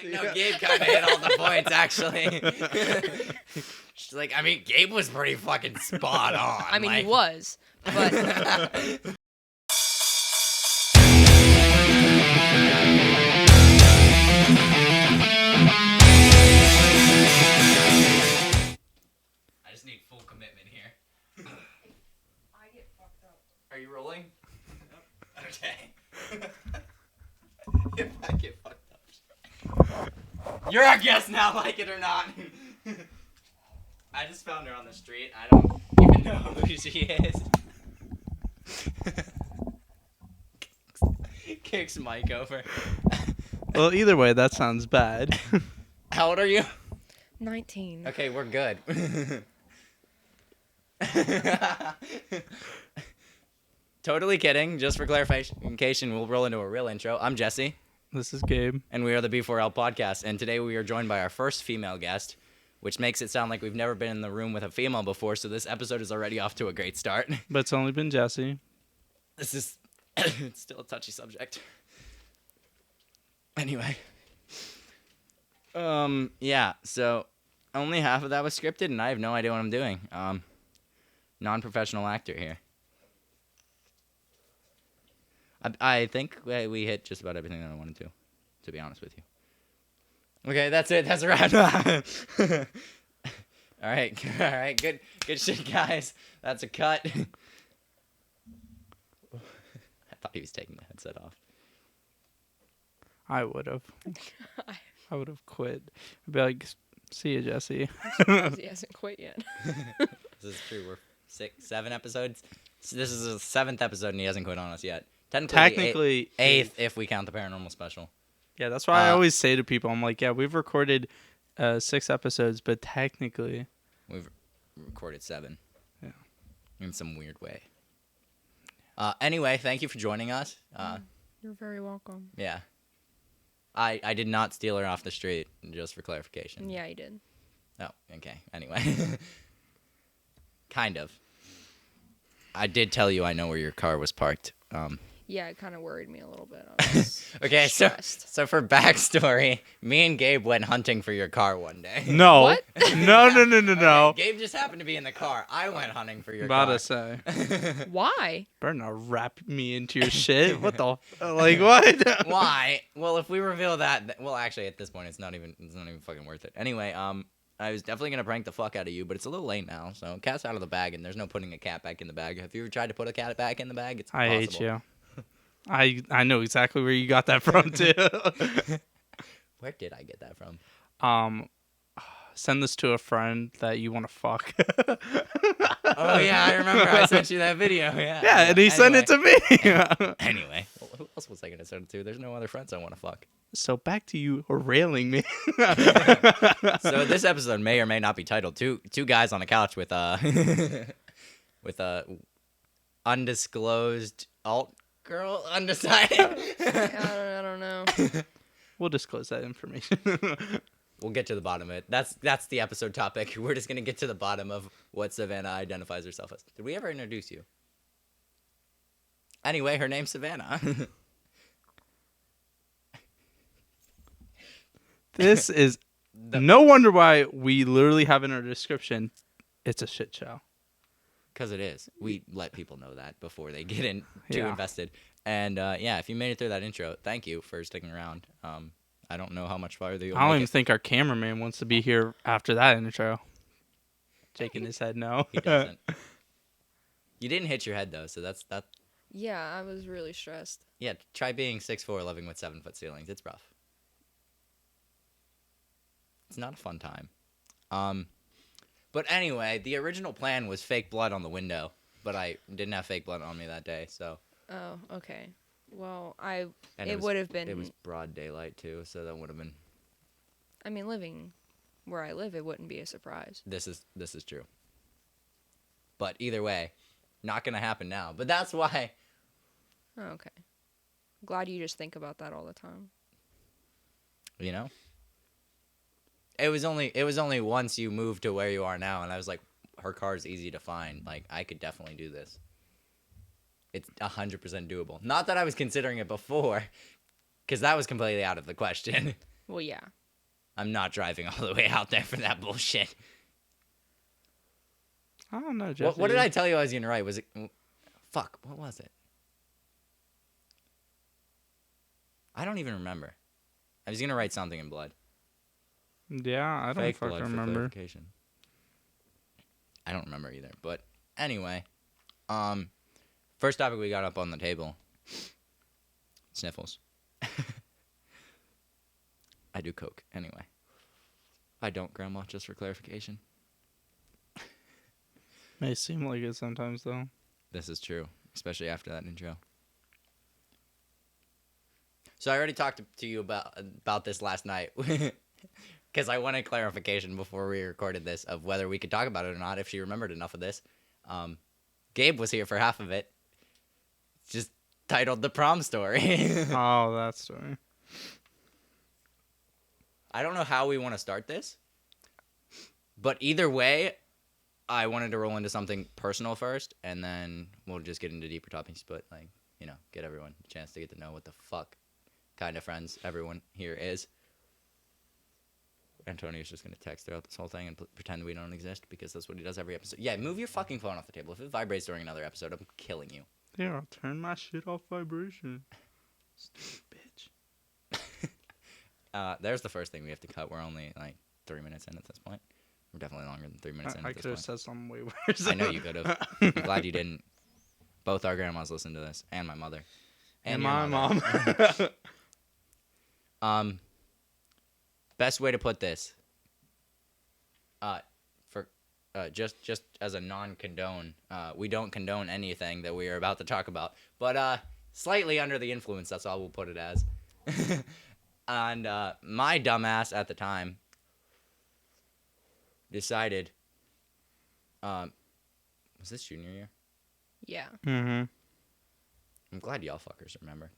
Like, no, Gabe kind of hit all the points, actually. She's like, I mean, Gabe was pretty fucking spot on. I mean, like... he was, but... I just need full commitment here. I get fucked up. Are you rolling? Okay. If I get fucked up. You're our guest now, like it or not. I just found her on the street. I don't even know who she is. Kicks Mike over. Well, either way, that sounds bad. How old are you? 19. Okay, we're good. Totally kidding. Just for clarification, we'll roll into a real intro. I'm Jesse. This is Gabe. And we are the B4L podcast. And today we are joined by our first female guest, which makes it sound like we've never been in the room with a female before. So this episode is already off to a great start. But it's only been Jesse. This is it's still a touchy subject. Anyway. Yeah, so only half of that was scripted, and I have no idea what I'm doing. Non-professional actor here. I think we hit just about everything that I wanted to be honest with you. Okay, that's it. That's a wrap. All right, good shit, guys. That's a cut. I thought he was taking the headset off. I would have. I would have quit. I'd be like, see you, Jesse. He hasn't quit yet. This is true. We're 7 episodes. So this is the 7th episode, and he hasn't quit on us yet. Technically 8th if we count the paranormal special. Yeah, that's why I always say to people, I'm like, yeah, we've recorded 6 episodes, but technically we've recorded 7. Yeah. In some weird way. Anyway, thank you for joining us. You're very welcome. Yeah. I did not steal her off the street, just for clarification. Yeah, you did. Oh, okay. Anyway. Kind of. I did tell you I know where your car was parked. Yeah, it kind of worried me a little bit. I was Okay, stressed. so for backstory, me and Gabe went hunting for your car one day. No. What? No. Okay, Gabe just happened to be in the car. I went hunting for your About car. to say. Why? Better not wrap me into your shit. What the? Like, what? Why? Well, if we reveal that, well, actually, at this point, it's not even fucking worth it. Anyway, I was definitely gonna prank the fuck out of you, but it's a little late now. So cat's out of the bag, and there's no putting a cat back in the bag. Have you ever tried to put a cat back in the bag? It's impossible. I hate you. I know exactly where you got that from too. Where did I get that from? Send this to a friend that you want to fuck. Oh yeah, I remember. I sent you that video. Yeah. Yeah, and he sent it to me. Anyway, well, who else was I gonna send it to? There's no other friends I want to fuck. So back to you railing me. So this episode may or may not be titled two guys on a couch with with a undisclosed alt girl undecided. I don't know. We'll disclose that information. We'll get to the bottom of it. That's the episode topic. We're just gonna get to the bottom of what Savannah identifies herself as. Did we ever introduce you? Anyway, her name's Savannah. This is no wonder why we literally have in our description, it's a shit show. Because it is. We let people know that before they get in too invested. And yeah, if you made it through that intro, thank you for sticking around. I don't know how much farther you'll I don't make even it. think our cameraman wants to be here after that intro. Shaking his head no. He doesn't. You didn't hit your head though, so that's that. Yeah, I was really stressed. Yeah, try being 6'4", living with 7-foot ceilings. It's rough. It's not a fun time. But anyway, the original plan was fake blood on the window, but I didn't have fake blood on me that day, so. Oh, okay. Well, And it would have been. It was broad daylight too, so that would have been. I mean, living where I live, it wouldn't be a surprise. This is true. But either way, not gonna happen now. But that's why. Oh, okay. Glad you just think about that all the time. You know. It was only once you moved to where you are now, and I was like, her car's easy to find. Like, I could definitely do this. It's 100% doable. Not that I was considering it before, because that was completely out of the question. Well, yeah. I'm not driving all the way out there for that bullshit. I don't know, Jesse. What did I tell you I was gonna write? Was it? Fuck. What was it? I don't even remember. I was gonna write something in blood. Yeah, I don't Fake fucking blood for remember. clarification. I don't remember either. But anyway, first topic we got up on the table. Sniffles. I do coke anyway. I don't, Grandma. Just for clarification. May seem like it sometimes, though. This is true, especially after that intro. So I already talked to you about this last night, because I wanted clarification before we recorded this of whether we could talk about it or not, if she remembered enough of this. Gabe was here for half of it. It's just titled The Prom Story. Oh, that story. I don't know how we want to start this, but either way, I wanted to roll into something personal first, and then we'll just get into deeper topics, but, like, you know, get everyone a chance to get to know what the fuck kind of friends everyone here is. Antonio's just going to text throughout this whole thing and pretend we don't exist, because that's what he does every episode. Yeah, move your fucking phone off the table. If it vibrates during another episode, I'm killing you. Here, I'll turn my shit off vibration. Stupid bitch. There's the first thing we have to cut. We're only, like, 3 minutes in at this point. We're definitely longer than 3 minutes in I at this could have point. said something way worse. I know you could have. I'm glad you didn't. Both our grandmas listen to this, and my mother. And your my mother. mom. Best way to put this. Just as a non-condone, we don't condone anything that we are about to talk about, but slightly under the influence. That's all we'll put it as. And my dumbass at the time decided. Was this junior year? Yeah. Mm-hmm. I'm glad y'all fuckers remember.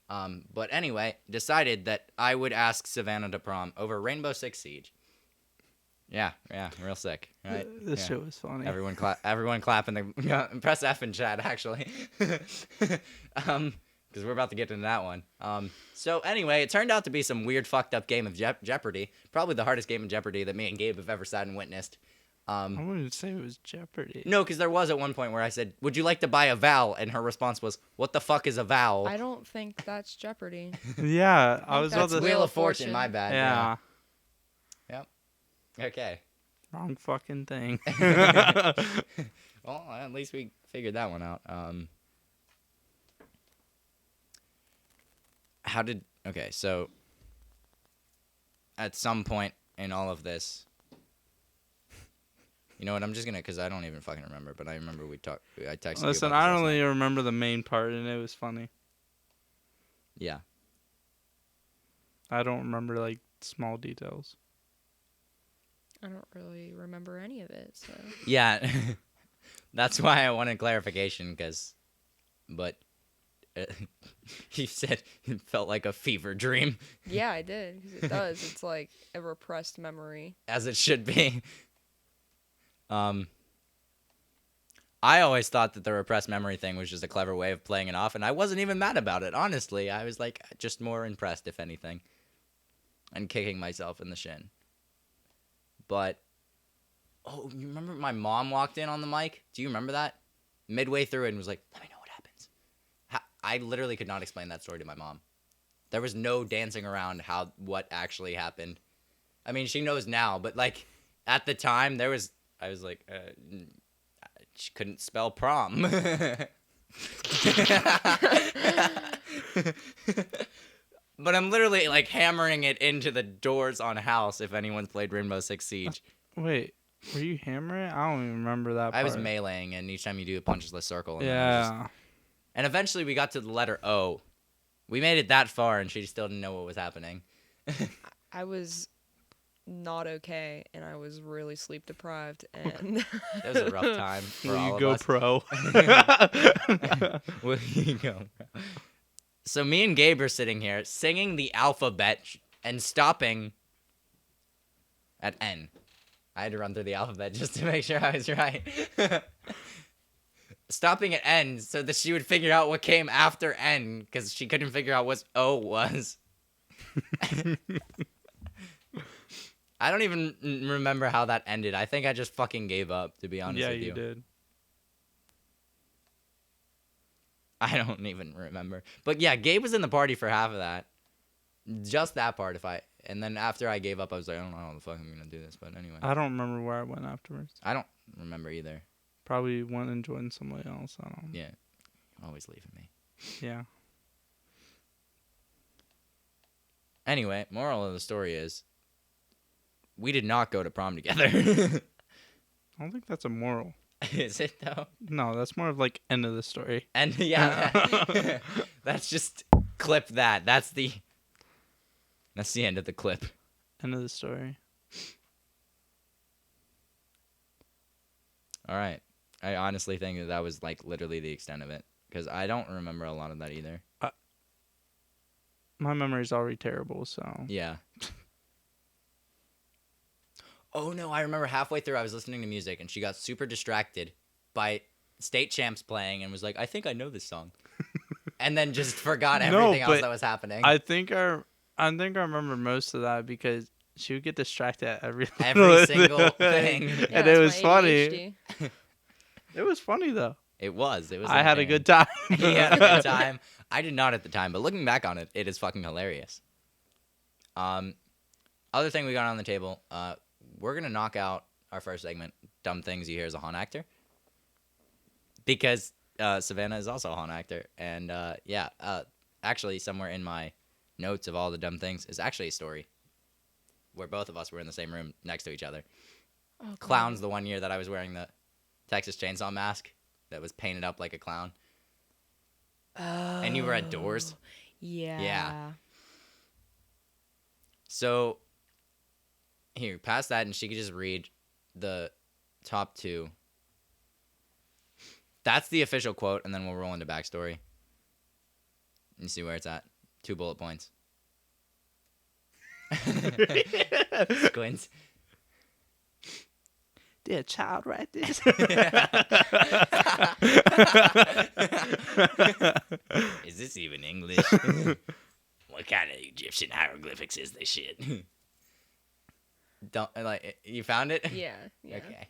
But anyway, decided that I would ask Sahvannah to prom over Rainbow Six Siege. Yeah, real sick, right? This shit was funny. Everyone clap in the press F in chat actually, because we're about to get into that one. So anyway, it turned out to be some weird fucked up game of Jeopardy, probably the hardest game of Jeopardy that me and Gabe have ever sat and witnessed. I wouldn't say it was Jeopardy. No, because there was at one point where I said, "Would you like to buy a vowel?" And her response was, "What the fuck is a vowel?" I don't think that's Jeopardy. Yeah, I was about That's to. Wheel of Fortune. My bad. Yeah. Yep. Okay. Wrong fucking thing. Well, at least we figured that one out. Okay, so at some point in all of this, you know what, I'm just gonna, because I don't even fucking remember, but I remember I texted you Listen, about I this last only night. remember the main part, and it was funny. Yeah. I don't remember, like, small details. I don't really remember any of it, so. Yeah. That's why I wanted clarification, but you said it felt like a fever dream. Yeah, I did, 'cause it does. It's like a repressed memory. As it should be. I always thought that the repressed memory thing was just a clever way of playing it off, and I wasn't even mad about it, honestly. I was, like, just more impressed, if anything, and kicking myself in the shin. But, oh, you remember my mom walked in on the mic? Do you remember that? Midway through it and was like, "Let me know what happens." I literally could not explain that story to my mom. There was no dancing around what actually happened. I mean, she knows now, but, like, at the time, I was like, she couldn't spell prom. But I'm literally, like, hammering it into the doors on house if anyone's played Rainbow Six Siege. Wait, were you hammering? I don't even remember that part. I was meleeing, and each time you do a punchless circle. And Yeah. And eventually we got to the letter O. We made it that far, and she still didn't know what was happening. I was not okay, and I was really sleep deprived, and It was a rough time for Will all you of go us. pro? Will you go? So me and Gabe are sitting here singing the alphabet and stopping at N. I had to run through the alphabet just to make sure I was right. Stopping at N so that she would figure out what came after N, because she couldn't figure out what O was. I don't even remember how that ended. I think I just fucking gave up, to be honest Yeah, with you. you did. I don't even remember. But yeah, Gabe was in the party for half of that. Just that part. And then after I gave up, I was like, I don't know how the fuck I'm gonna do this. But anyway, I don't remember where I went afterwards. I don't remember either. Probably went and joined somebody else. I don't know. Yeah, always leaving me. Yeah. Anyway, moral of the story is, we did not go to prom together. I don't think that's a moral. Is it though? No, that's more of like end of the story. And yeah, that's just clip that. That's the end of the clip. End of the story. All right. I honestly think that was like literally the extent of it, because I don't remember a lot of that either. My memory's already terrible, so. Yeah. Oh no, I remember halfway through I was listening to music and she got super distracted by State Champs playing and was like, I think I know this song. And then just forgot everything else that was happening. I think I remember most of that because she would get distracted at every single thing. Yeah, And it that's was my funny. ADHD. It was funny though. It was. I had a good time. He had a good time. I did not at the time, but looking back on it, it is fucking hilarious. Other thing we got on the table, we're going to knock out our first segment, Dumb Things You Hear as a Haunt Actor. Because Sahvannah is also a haunt actor. And actually somewhere in my notes of all the dumb things is actually a story where both of us were in the same room next to each other. Oh, God. Clown's the one year that I was wearing the Texas Chainsaw mask that was painted up like a clown. Oh. And you were at doors. Yeah. Yeah. So, here, pass that, and she could just read the top two. That's the official quote, and then we'll roll into backstory. You see where it's at. 2 bullet points. Squints. Did a child write this? Is this even English? What kind of Egyptian hieroglyphics is this shit? Don't like you found it? Yeah. Okay.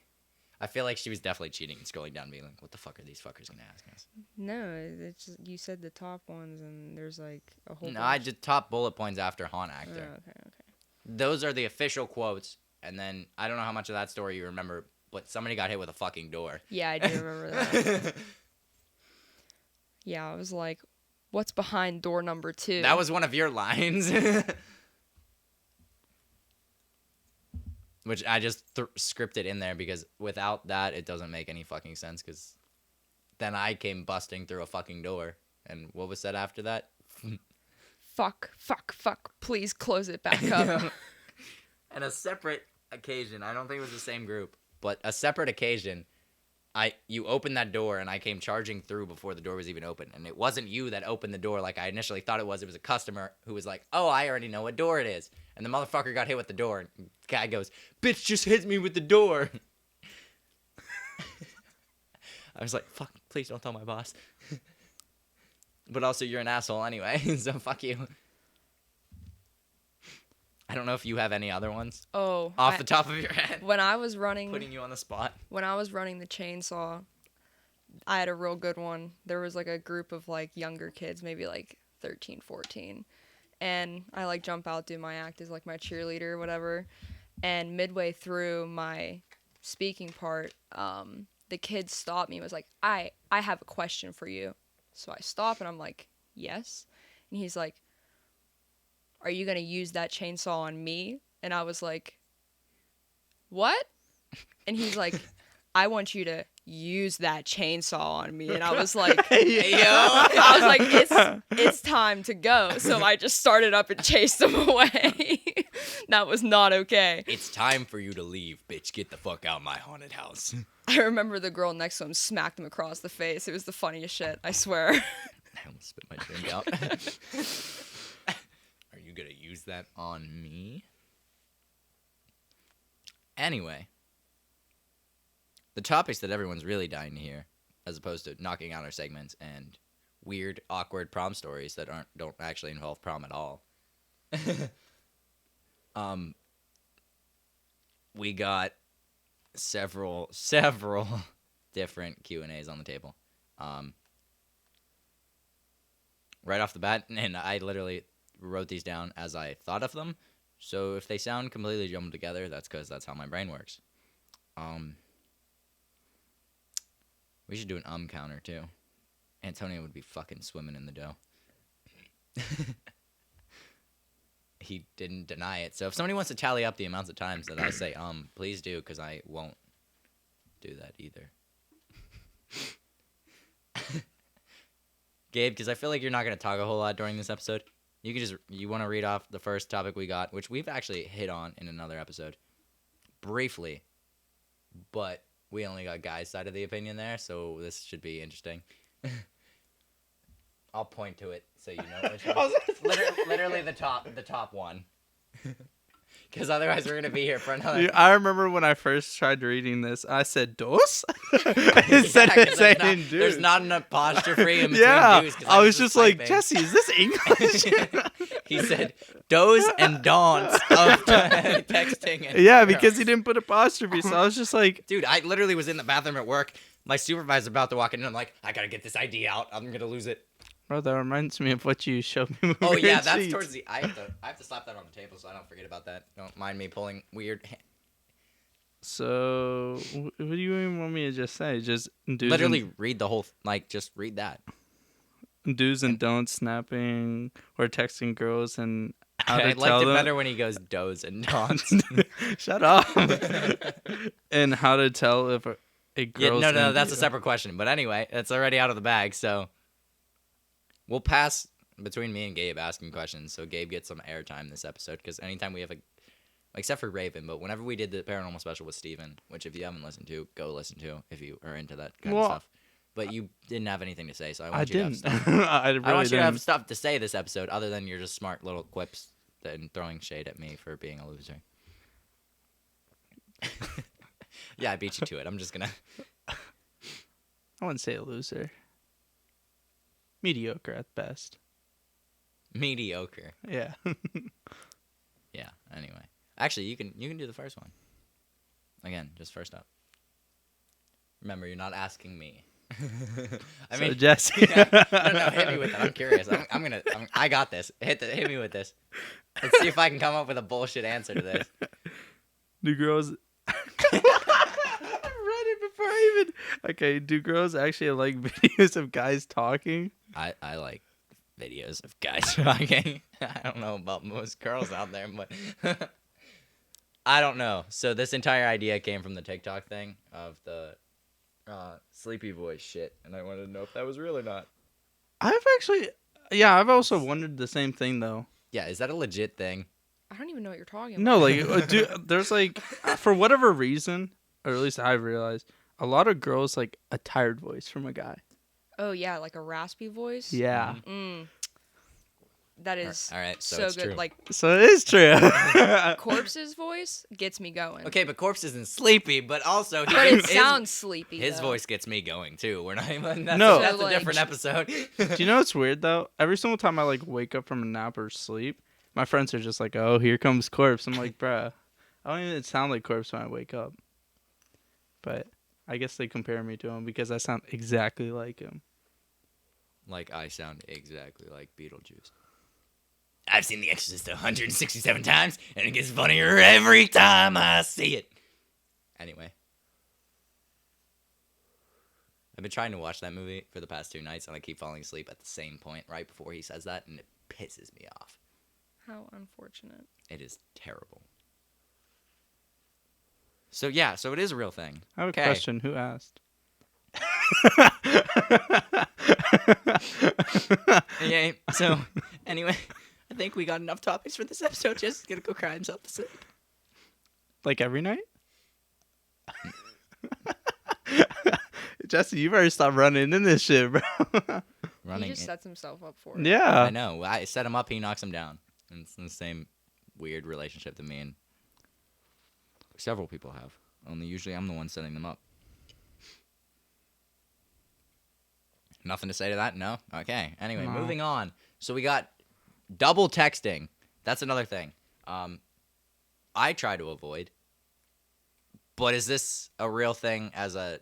I feel like she was definitely cheating and scrolling down, being like, "What the fuck are these fuckers gonna ask us?" No, it's just, you said the top ones, and there's like a whole. No, bunch. I just top bullet points after haunt Oh, actor. okay. Those are the official quotes, and then I don't know how much of that story you remember, but somebody got hit with a fucking door. Yeah, I do remember that. Yeah, I was like, "What's behind door number 2?" That was one of your lines. Which I just scripted in there because without that, it doesn't make any fucking sense, because then I came busting through a fucking door. And what was said after that? fuck, please close it back up. And a separate occasion, I don't think it was the same group, but a separate occasion, you opened that door and I came charging through before the door was even open. And it wasn't you that opened the door like I initially thought it was. It was a customer who was like, "Oh, I already know what door it is." And the motherfucker got hit with the door. And the guy goes, "Bitch just hit me with the door." I was like, "Fuck, please don't tell my boss." But also, you're an asshole anyway, so fuck you. I don't know if you have any other ones Oh, off the top of your head. when I was running, Putting you on the spot. when I was running the chainsaw, I had a real good one. There was like a group of like younger kids, maybe like 13, 14. And I like jump out, do my act as like my cheerleader or whatever. And midway through my speaking part, the kid stopped me and was like, I have a question for you. So I stop and I'm like, yes. And he's like, are you going to use that chainsaw on me? And I was like, what? And he's like, I want you to use that chainsaw on me. And I was like, Hey, yo. I was like, it's time to go. So I just started up and chased him away. That was not okay. It's time for you to leave, bitch. Get the fuck out of my haunted house. I remember the girl next to him smacked him across the face. It was the funniest shit, I swear. I almost spit my drink out. Are you gonna use that on me? Anyway. The topics that everyone's really dying to hear, as opposed to knocking out our segments and weird, awkward prom stories that don't actually involve prom at all. We got several different Q&As on the table. Right off the bat, and I literally wrote these down as I thought of them. So if they sound completely jumbled together, that's because that's how my brain works. We should do an counter too. Antonio would be fucking swimming in the dough. He didn't deny it. So if somebody wants to tally up the amounts of times that I say please do, because I won't do that either. Gabe, because I feel like you're not going to talk a whole lot during this episode. You want to read off the first topic we got, which we've actually hit on in another episode. Briefly. But we only got Guy's side of the opinion there, so this should be interesting. I'll point to it so you know which one. Literally the top one. Because otherwise we're going to be here for another... Dude, I remember when I first tried reading this, I said dos? Instead of saying dude. There's not an apostrophe in between dudes. I was just like, Jesse, is this English? He said does and don'ts of texting. And yeah, because he didn't put apostrophe, so I was just like... Dude, I literally was in the bathroom at work. My supervisor's about to walk in, and I'm like, I got to get this ID out. I'm going to lose it. Bro, that reminds me of what you showed me. Oh yeah, that's towards the. I have to slap that on the table so I don't forget about that. Don't mind me pulling weird. So, what do you even want me to just say? Just literally read the whole. Just read that. Do's and don'ts, snapping or texting girls, and how to I tell liked it them. better when he goes does and don'ts. Shut up. And how to tell if a girl's. Yeah, no, that's a separate question. But anyway, it's already out of the bag, so. We'll pass between me and Gabe asking questions, so Gabe gets some airtime this episode, because anytime we have except for Raven, but whenever we did the paranormal special with Steven, which if you haven't listened to, go listen to if you are into that kind of stuff. But you didn't have anything to say, so I want you to have stuff. I want you to have stuff to say this episode, other than your just smart little quips and throwing shade at me for being a loser. Yeah, I beat you to it. I'm just gonna... I wouldn't say a loser. Mediocre at best. Mediocre. Yeah. Yeah. Anyway, actually, you can do the first one. Again, just first up. Remember, you're not asking me. Jesse. Yeah, no, hit me with it. I'm curious. I got this. Hit me with this. Let's see if I can come up with a bullshit answer to this. Do girls? I read it before I even. Okay. Do girls actually like videos of guys talking? I like videos of guys talking. I don't know about most girls out there, but I don't know. So this entire idea came from the TikTok thing of the sleepy voice shit, and I wanted to know if that was real or not. I've also wondered the same thing though. Yeah, is that a legit thing? I don't even know what you're talking about. No, there's for whatever reason, or at least I've realized, a lot of girls like a tired voice from a guy. Oh yeah, like a raspy voice. Yeah. That is all right, so so it's good. true. Like So it is true. Corpse's voice gets me going. Okay, but Corpse isn't sleepy, but also But it sounds sleepy. His though. voice gets me going too. We're not even. That's So, a different episode. Do you know what's weird though? Every single time I wake up from a nap or sleep, my friends are just like, "Oh, here comes Corpse." I'm like, "Bruh, I don't even sound like Corpse when I wake up." But I guess they compare me to him because I sound exactly like him. Like I sound exactly like Beetlejuice. I've seen The Exorcist 167 times, and it gets funnier every time I see it. Anyway. I've been trying to watch that movie for the past 2 nights, and I keep falling asleep at the same point right before he says that, and it pisses me off. How unfortunate. It is terrible. So yeah, so it is a real thing. I have a question. Who asked? Yeah, so anyway, I think we got enough topics for this episode. Jesse's gonna go cry himself to sleep. Like every night? Jesse, you better stop running in this shit, bro. Running He just sets himself up for it. Yeah. I know. I set him up, he knocks him down. And it's the same weird relationship that me and several people have. Only usually I'm the one setting them up. Nothing to say to that? No? Okay. Anyway, moving on. So we got double texting. That's another thing. I try to avoid. But is this a real thing as a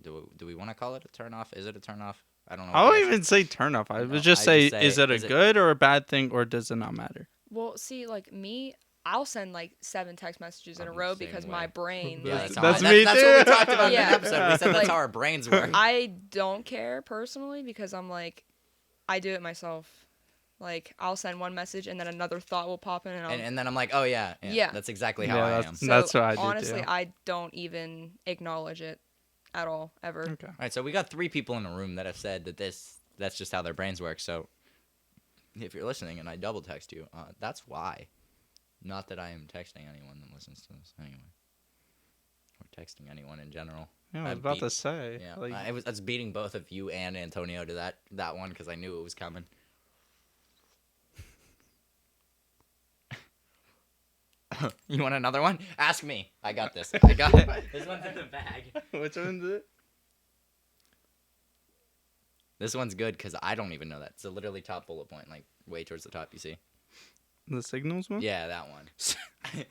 do we want to call it a turn off? Is it a turn off? I don't know. I won't even say turn off. I would just say, is it a good or a bad thing, or does it not matter? Well, see, like me, I'll send like 7 text messages in a row because my brain. Yeah, like, that's me that's too. what we talked about in Yeah. the episode. We said that's Like, how our brains work. I don't care personally because I'm like, I do it myself. Like, I'll send one message and then another thought will pop in, and then I'm like, oh yeah, Yeah. that's exactly how I am. So That's what I do honestly, too. I don't even acknowledge it at all, ever. Okay. All right, so we got 3 people in a room that have said that that's just how their brains work. So if you're listening and I double text you, that's why. Not that I am texting anyone that listens to this anyway, or texting anyone in general. Yeah, I was about to say. Yeah, Like, I was beating both of you and Antonio to that one because I knew it was coming. You want another one? Ask me. I got this. I got it. This one's in the bag. which one's it? This one's good because I don't even know that. It's a literally top bullet point, like way towards the top. You see? The signals one? Yeah, that one.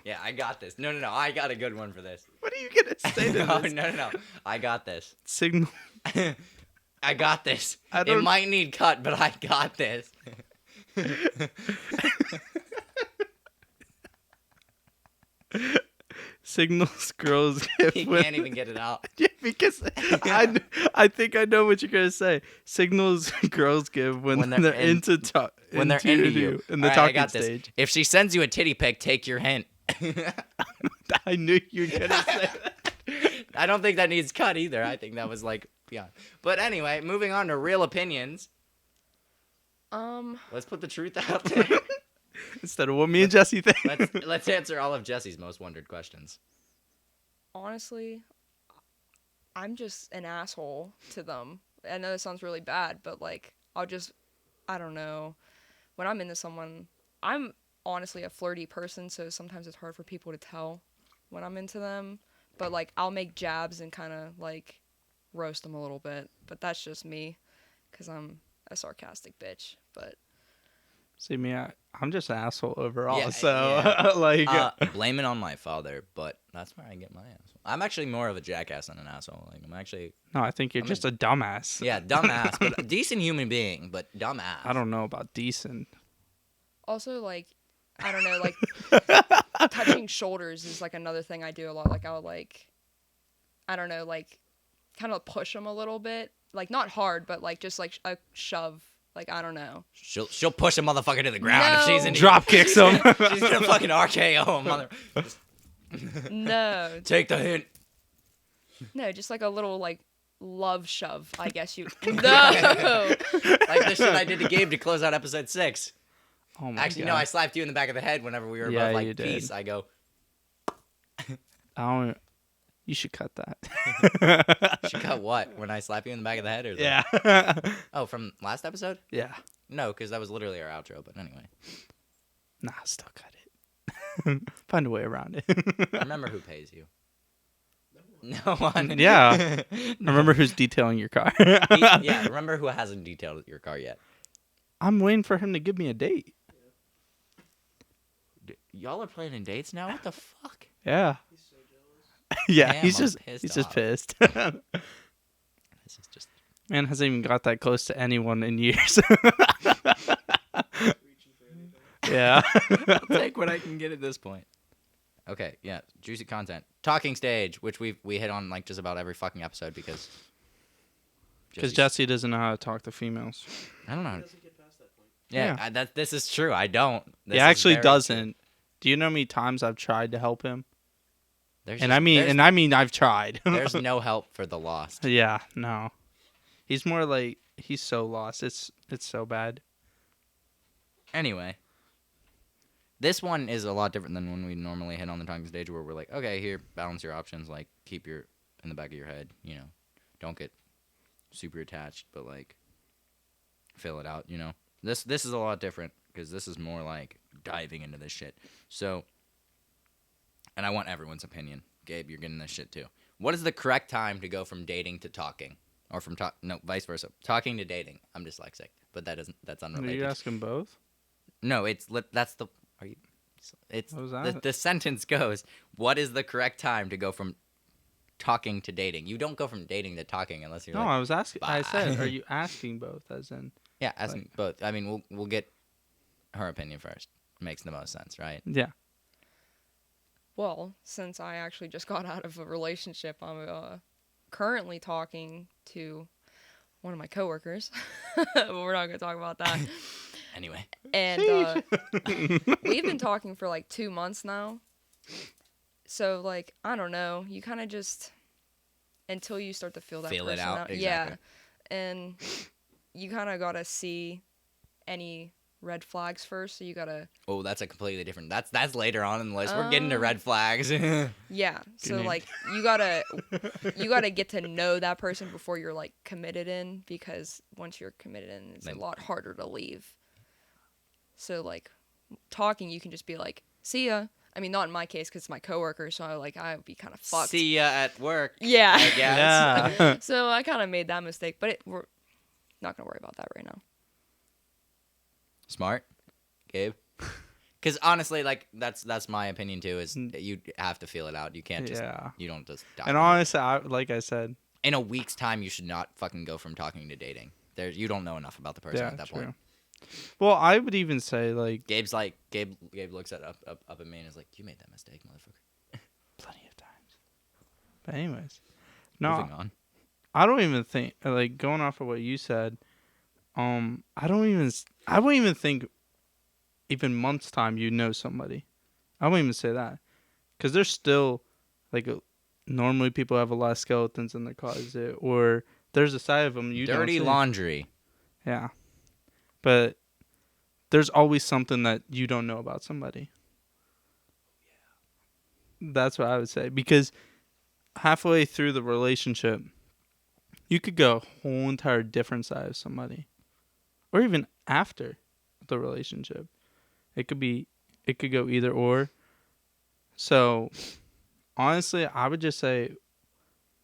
Yeah, I got this. No, I got a good one for this. What are you gonna say to No, this? no. I got this. Signal. I got this. I It don't- might need cut, but I got this. Signals girls give He when- can't even get it out. Yeah, because I think I know what you're gonna say. Signals girls give when they're into you in the All right, I talking got stage. this. If she sends you a titty pic, take your hint. I knew you were gonna say that. I don't think that needs cut either. I think that was like beyond. But anyway, moving on to real opinions. Let's put the truth out there. Instead of what me and Jesse think. Let's answer all of Jesse's most wondered questions. Honestly, I'm just an asshole to them. I know this sounds really bad, but like, I don't know. When I'm into someone, I'm honestly a flirty person, so sometimes it's hard for people to tell when I'm into them. But like, I'll make jabs and kind of like roast them a little bit. But that's just me, because I'm a sarcastic bitch. But See me, I'm just an asshole overall. Yeah, so yeah. like, Blame it on my father, but that's where I get my asshole. I'm actually more of a jackass than an asshole. Like I'm actually, no, I think you're just a dumbass. yeah, dumbass, but a decent human being, but dumbass. I don't know about decent. also, like, I don't know, like, touching shoulders is like another thing I do a lot. Like, I'll like, I don't know, like, kind of push them a little bit. Like, not hard, but like just like a shove. Like, I don't know. She'll push a motherfucker to the ground if she's in. Drop kicks him. She's gonna fucking RKO a mother. No. Take the hint. No, just like a little, like, love shove, I guess you. No! Like the shit I did to Gabe to close out episode 6. Oh my Actually, God. no, I slapped you in the back of the head whenever we were Yeah, above you like did. peace. I go, I don't. You should cut that. she cut what? When I slap you in the back of the head or the... Yeah. Oh, from last episode? Yeah. No, because that was literally our outro, but anyway. Nah, still cut it. Find a way around it. Remember who pays you. No one. Yeah. Remember who's detailing your car. Yeah, remember who hasn't detailed your car yet. I'm waiting for him to give me a date. Y'all are planning dates now? What the fuck? Yeah. Yeah, Damn, he's I'm just pissed he's just off. pissed. This is just... Man hasn't even got that close to anyone in years. Yeah. I'll take what I can get at this point. Okay, yeah, juicy content. Talking stage, which we hit on like just about every fucking episode because Jesse doesn't know how to talk to females. I don't know. He doesn't get past that point. Yeah, this is true. I don't. This He is actually very doesn't. Do you know how many times I've tried to help him? true. And I mean I've tried. there's no help for the lost. Yeah, no. He's more like he's so lost. It's so bad. Anyway, this one is a lot different than when we normally hit on the talking stage where we're like, okay, here, balance your options, like keep your in the back of your head, you know, don't get super attached, but like fill it out, you know. This is a lot different because this is more like diving into this shit. So, and I want everyone's opinion. Gabe, you're getting this shit too. What is the correct time to go from dating to talking, or from vice versa, talking to dating? I'm dyslexic, but that's Are unrelated. you asking both? No, that's Are you? It's What was that? the sentence goes. What is the correct time to go from talking to dating? You don't go from dating to talking unless you're No, like. I was asking. I said, Bye. are you asking both? As in, Yeah, asking both. I mean, we'll get her opinion first. Makes the most sense, right? yeah. Well, since I actually just got out of a relationship, I'm currently talking to one of my coworkers. But we're not going to talk about that. Anyway. And we've been talking for like 2 months now. So, like, I don't know. You kind of just, until you start to feel that Feel it person out, Yeah. exactly. And you kind of got to see any red flags first. So you got to, Oh, that's a completely different. That's later on in the list. We're getting to red flags. yeah. So, name. like, you got to get to know that person before you're, like, committed in. Because once you're committed in, it's a lot harder to leave. So, like, talking, you can just be like, see ya. I mean, not in my case because it's my coworker, so I would be kind of fucked. See ya at work. Yeah. I guess. Yeah. So I kind of made that mistake, but we're not gonna worry about that right now. Smart, Gabe. Because honestly, like that's my opinion too. Is you have to feel it out. You can't just. Yeah. You don't just. Dive And into it. honestly, like I said, in a week's time, you should not fucking go from talking to dating. You don't know enough about the person yeah, at that true. point. Well, I would even say like Gabe's like Gabe looks up at me and is like, "You made that mistake, motherfucker." plenty of times. But anyways, no, Moving on. I don't even think like going off of what you said. I wouldn't even think even months time you know somebody. I wouldn't even say that because there's still like normally people have a lot of skeletons in their closet or there's a side of them you Dirty don't see. laundry. Yeah, but there's always something that you don't know about somebody. Yeah, that's what I would say because halfway through the relationship, you could go a whole entire different side of somebody, or even after the relationship. It could go either or. So, honestly, I would just say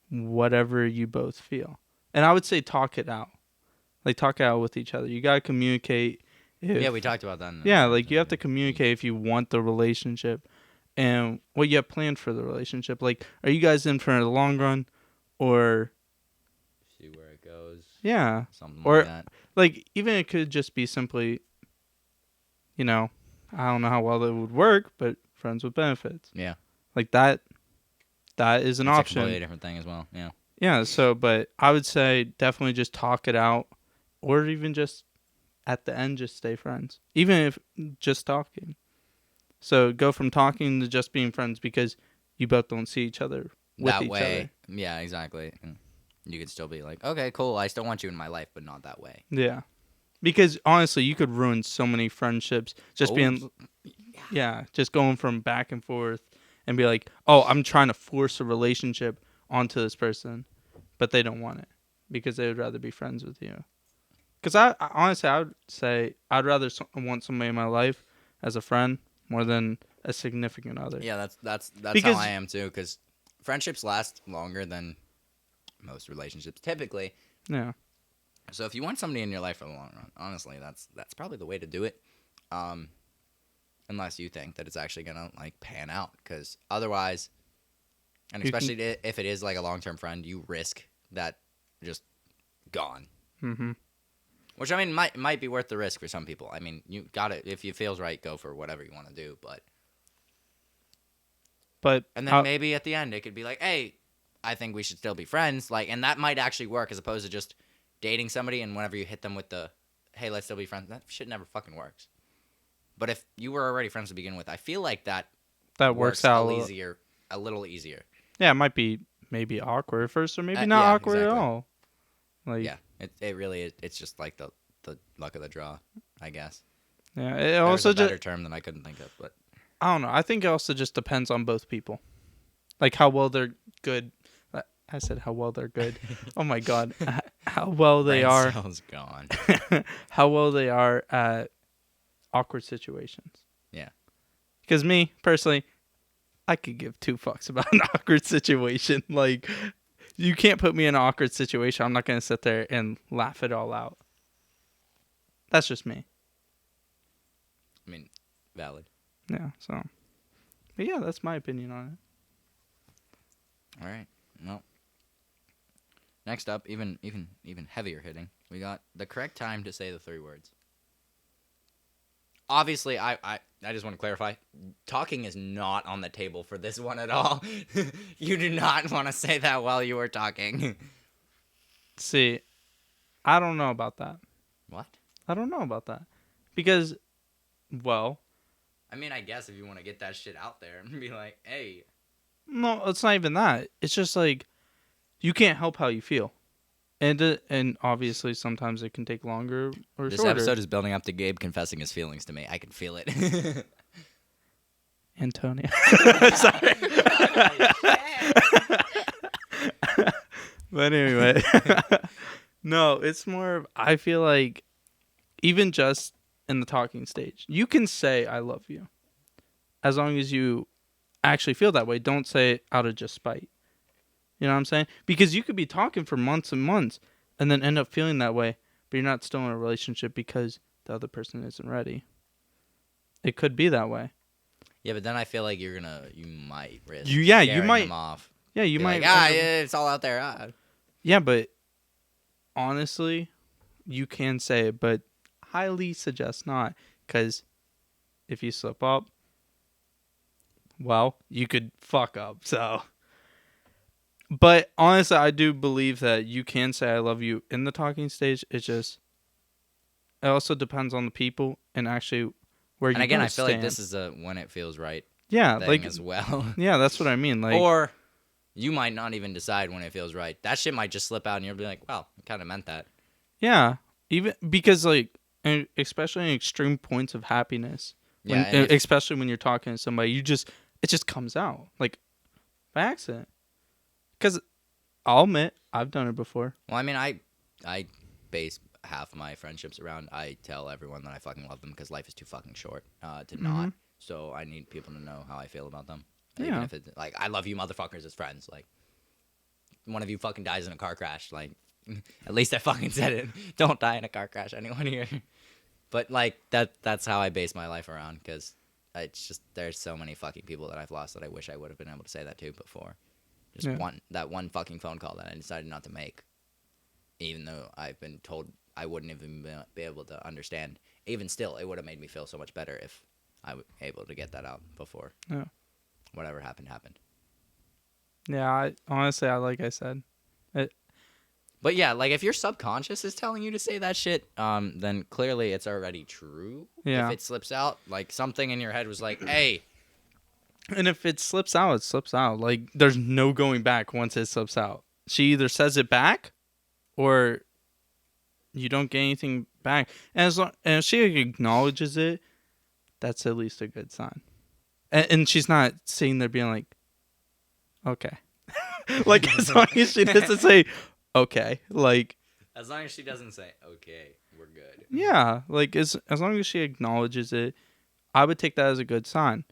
whatever you both feel. And I would say talk it out. Like, talk it out with each other. You got to communicate. Yeah, we talked about that. Yeah, like, you have to communicate if you want the relationship and what you have planned for the relationship. Like, are you guys in for the long run or... See where it goes. Yeah. Something Or, like that. like, even it could just be simply, you know, I don't know how well that would work, but friends with benefits. Yeah. Like that is an That's option. a completely different thing as well. Yeah. Yeah, so but I would say definitely just talk it out or even just at the end just stay friends. Even if just talking. So go from talking to just being friends because you both don't see each other with That each way. other. Yeah, exactly. You could still be like, okay, cool. I still want you in my life, but not that way. Yeah. Because honestly, you could ruin so many friendships just Oh, being just going from back and forth and be like, "Oh, I'm trying to force a relationship onto this person," but they don't want it because they would rather be friends with you. Because I honestly, I would say I'd rather want somebody in my life as a friend more than a significant other. Yeah, that's Because- how I am too. Because friendships last longer than most relationships typically. Yeah. So if you want somebody in your life for the long run, honestly, that's probably the way to do it. Unless you think that it's actually gonna like pan out, because otherwise, and especially if it is like a long-term friend, you risk that just gone. Mm-hmm. Which I mean might be worth the risk for some people. I mean, you got to, if it feels right, go for whatever you want to do. But And then maybe at the end it could be like, hey, I think we should still be friends. Like, and that might actually work as opposed to just dating somebody and whenever you hit them with the, hey, let's still be friends, that shit never fucking works. But if you were already friends to begin with, I feel like that works out a little easier. Yeah, it might be maybe awkward at first, or maybe not yeah, awkward exactly. at all. Like, Yeah, it really is. It's just like the luck of the draw, I guess. yeah. It There's also a just better term than I couldn't think of, but I don't know. I think it also just depends on both people, like how well they're good. I said how well they're good. Oh my god, how well they brain are. cells gone. How well they are at awkward situations. Yeah. Because me personally, I could give two fucks about an awkward situation. Like, you can't put me in an awkward situation. I'm not gonna sit there and laugh it all out. That's just me. I mean, valid. Yeah. So, but yeah, that's my opinion on All right. Well, next up, even heavier hitting, we got the correct time to say the 3 words. Obviously, I just want to clarify, talking is not on the table for this one at all. You do not want to say that while you are talking. it. See, I don't know about that. What? I don't know about that because, well, I mean, I guess if you want to get that shit out there and be like, hey. no, it's not even that. It's just like you can't help how you feel, and obviously sometimes it can take longer or This shorter. episode is building up to Gabe confessing his feelings to me. I can feel it. Antonia. Sorry. But anyway, no, it's more of, I feel like even just in the talking stage, you can say I love you as long as you actually feel that way. Don't say it out of just spite. You know what I'm saying? Because you could be talking for months and months and then end up feeling that way, but you're not still in a relationship because the other person isn't ready. It could be that way. Yeah, but then I feel like you might risk You scaring might. them off. Yeah, you Be might. like, yeah, it's all out there. Ah. Yeah, but honestly, you can say it, but highly suggest not, because if you slip up, well, you could fuck up. So, but honestly, I do believe that you can say I love you in the talking stage. It's just, it also depends on the people and actually where you And again, both I feel stand. like this is a when it feels right yeah, thing like as well. yeah, that's what I mean. Like, Or you might not even decide when it feels right. That shit might just slip out and you'll be like, well, I kind of meant that. yeah, even because like, and especially in extreme points of happiness. Yeah, When, and if, especially when you're talking to somebody, it just comes out like by accident. Because I'll admit I've done it before. well, I mean, I base half my friendships around I tell everyone that I fucking love them because life is too fucking short to not. So I need people to know how I feel about them. Even Yeah. if it's like, I love you motherfuckers as friends. Like, one of you fucking dies in a car crash. Like, at least I fucking said it. Don't die in a car crash, anyone here. But like that's how I base my life around, because it's just there's so many fucking people that I've lost that I wish I would have been able to say that to before. Just Yeah. one fucking phone call that I decided not to make, even though I've been told I wouldn't even be able to understand. Even still, it would have made me feel so much better if I was able to get that out before. Yeah. Whatever happened. Yeah, honestly, like I said, But yeah, like if your subconscious is telling you to say that shit, then clearly it's already true. Yeah. If it slips out, like something in your head was like, hey. and if it slips out, it slips out. Like, there's no going back once it slips out. She either says it back, or you don't get anything back. And and if she acknowledges it, that's at least a good sign. And she's not sitting there being like, okay. Like, as long as she doesn't say, okay. Like, As long as she doesn't say, okay, we're good. yeah. Like, as long as she acknowledges it, I would take that as a good sign.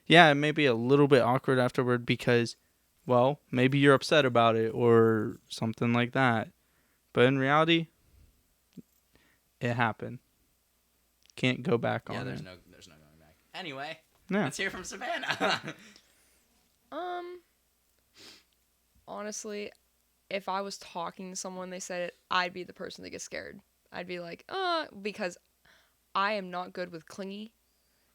Yeah, it may be a little bit awkward afterward because, well, maybe you're upset about it or something like that. But in reality, it happened. Can't go back on Yeah, it. there's no going back. Anyway, Yeah. let's hear from Savannah. Honestly, if I was talking to someone, they said it, I'd be the person that gets scared. I'd be like, because I am not good with clingy,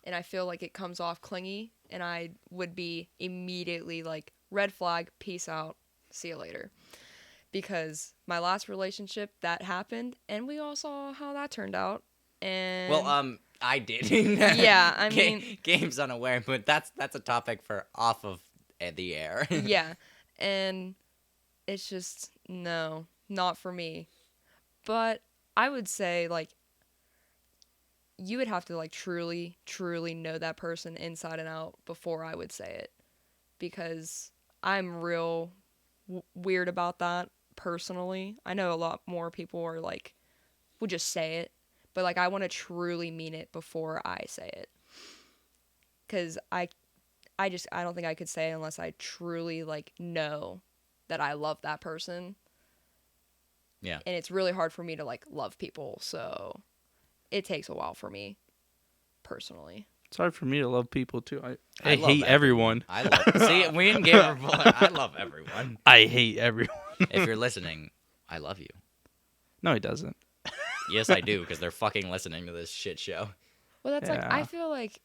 and I feel like it comes off clingy, and I would be immediately like, red flag, peace out, see you later. Because my last relationship, that happened, and we all saw how that turned out. And well, I did. Yeah, I mean, Gabe's unaware, but that's a topic for off of the air. yeah, and it's just, no, not for me. But I would say, like, you would have to, like, truly, truly know that person inside and out before I would say it. Because I'm real weird about that, personally. I know a lot more people are, like, would just say it. But, like, I want to truly mean it before I say it. Because I don't think I could say it unless I truly, like, know that I love that person. Yeah. And it's really hard for me to, like, love people. So it takes a while for me, personally. It's hard for me to love people too. I I love hate everyone. I love. See, we and Gabe are both. I love everyone. I hate everyone. If you're listening, I love you. No, he doesn't. Yes, I do, because they're fucking listening to this shit show. Well, that's like, I Yeah. feel like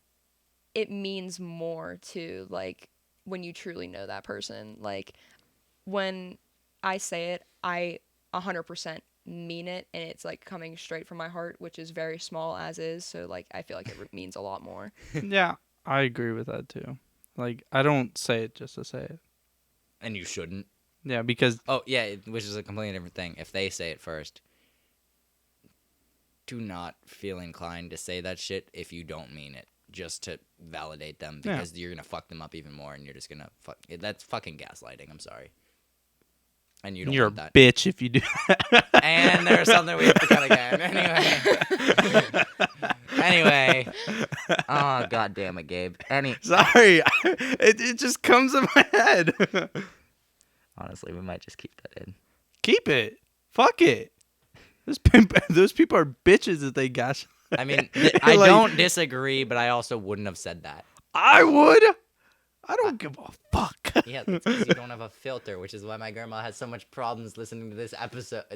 it means more to, like, when you truly know that person. Like, when I say it, I 100% mean it, and it's, like, coming straight from my heart, which is very small as is. So, like, I feel like it means a lot more. Yeah, I agree with that too. Like, I don't say it just to say it. And you shouldn't. Yeah, because Oh, yeah, which is a completely different thing. If they say it first, do not feel inclined to say that shit if you don't mean it, just to validate them, because you're going to fuck them up even more, and you're just going to fuck. That's fucking gaslighting. I'm sorry. And you don't you're want that. a bitch if you do that. And there's something we have to cut again. Anyway. Oh, God damn it, Gabe. Sorry, it just comes in my head. Honestly, we might just keep that in. Keep it. Fuck it. Those people are bitches if they gash. I mean, I Like- don't disagree, but I also wouldn't have said that. I would. I don't give a fuck. Yeah, that's because you don't have a filter, which is why my grandma has so much problems listening to these episodes.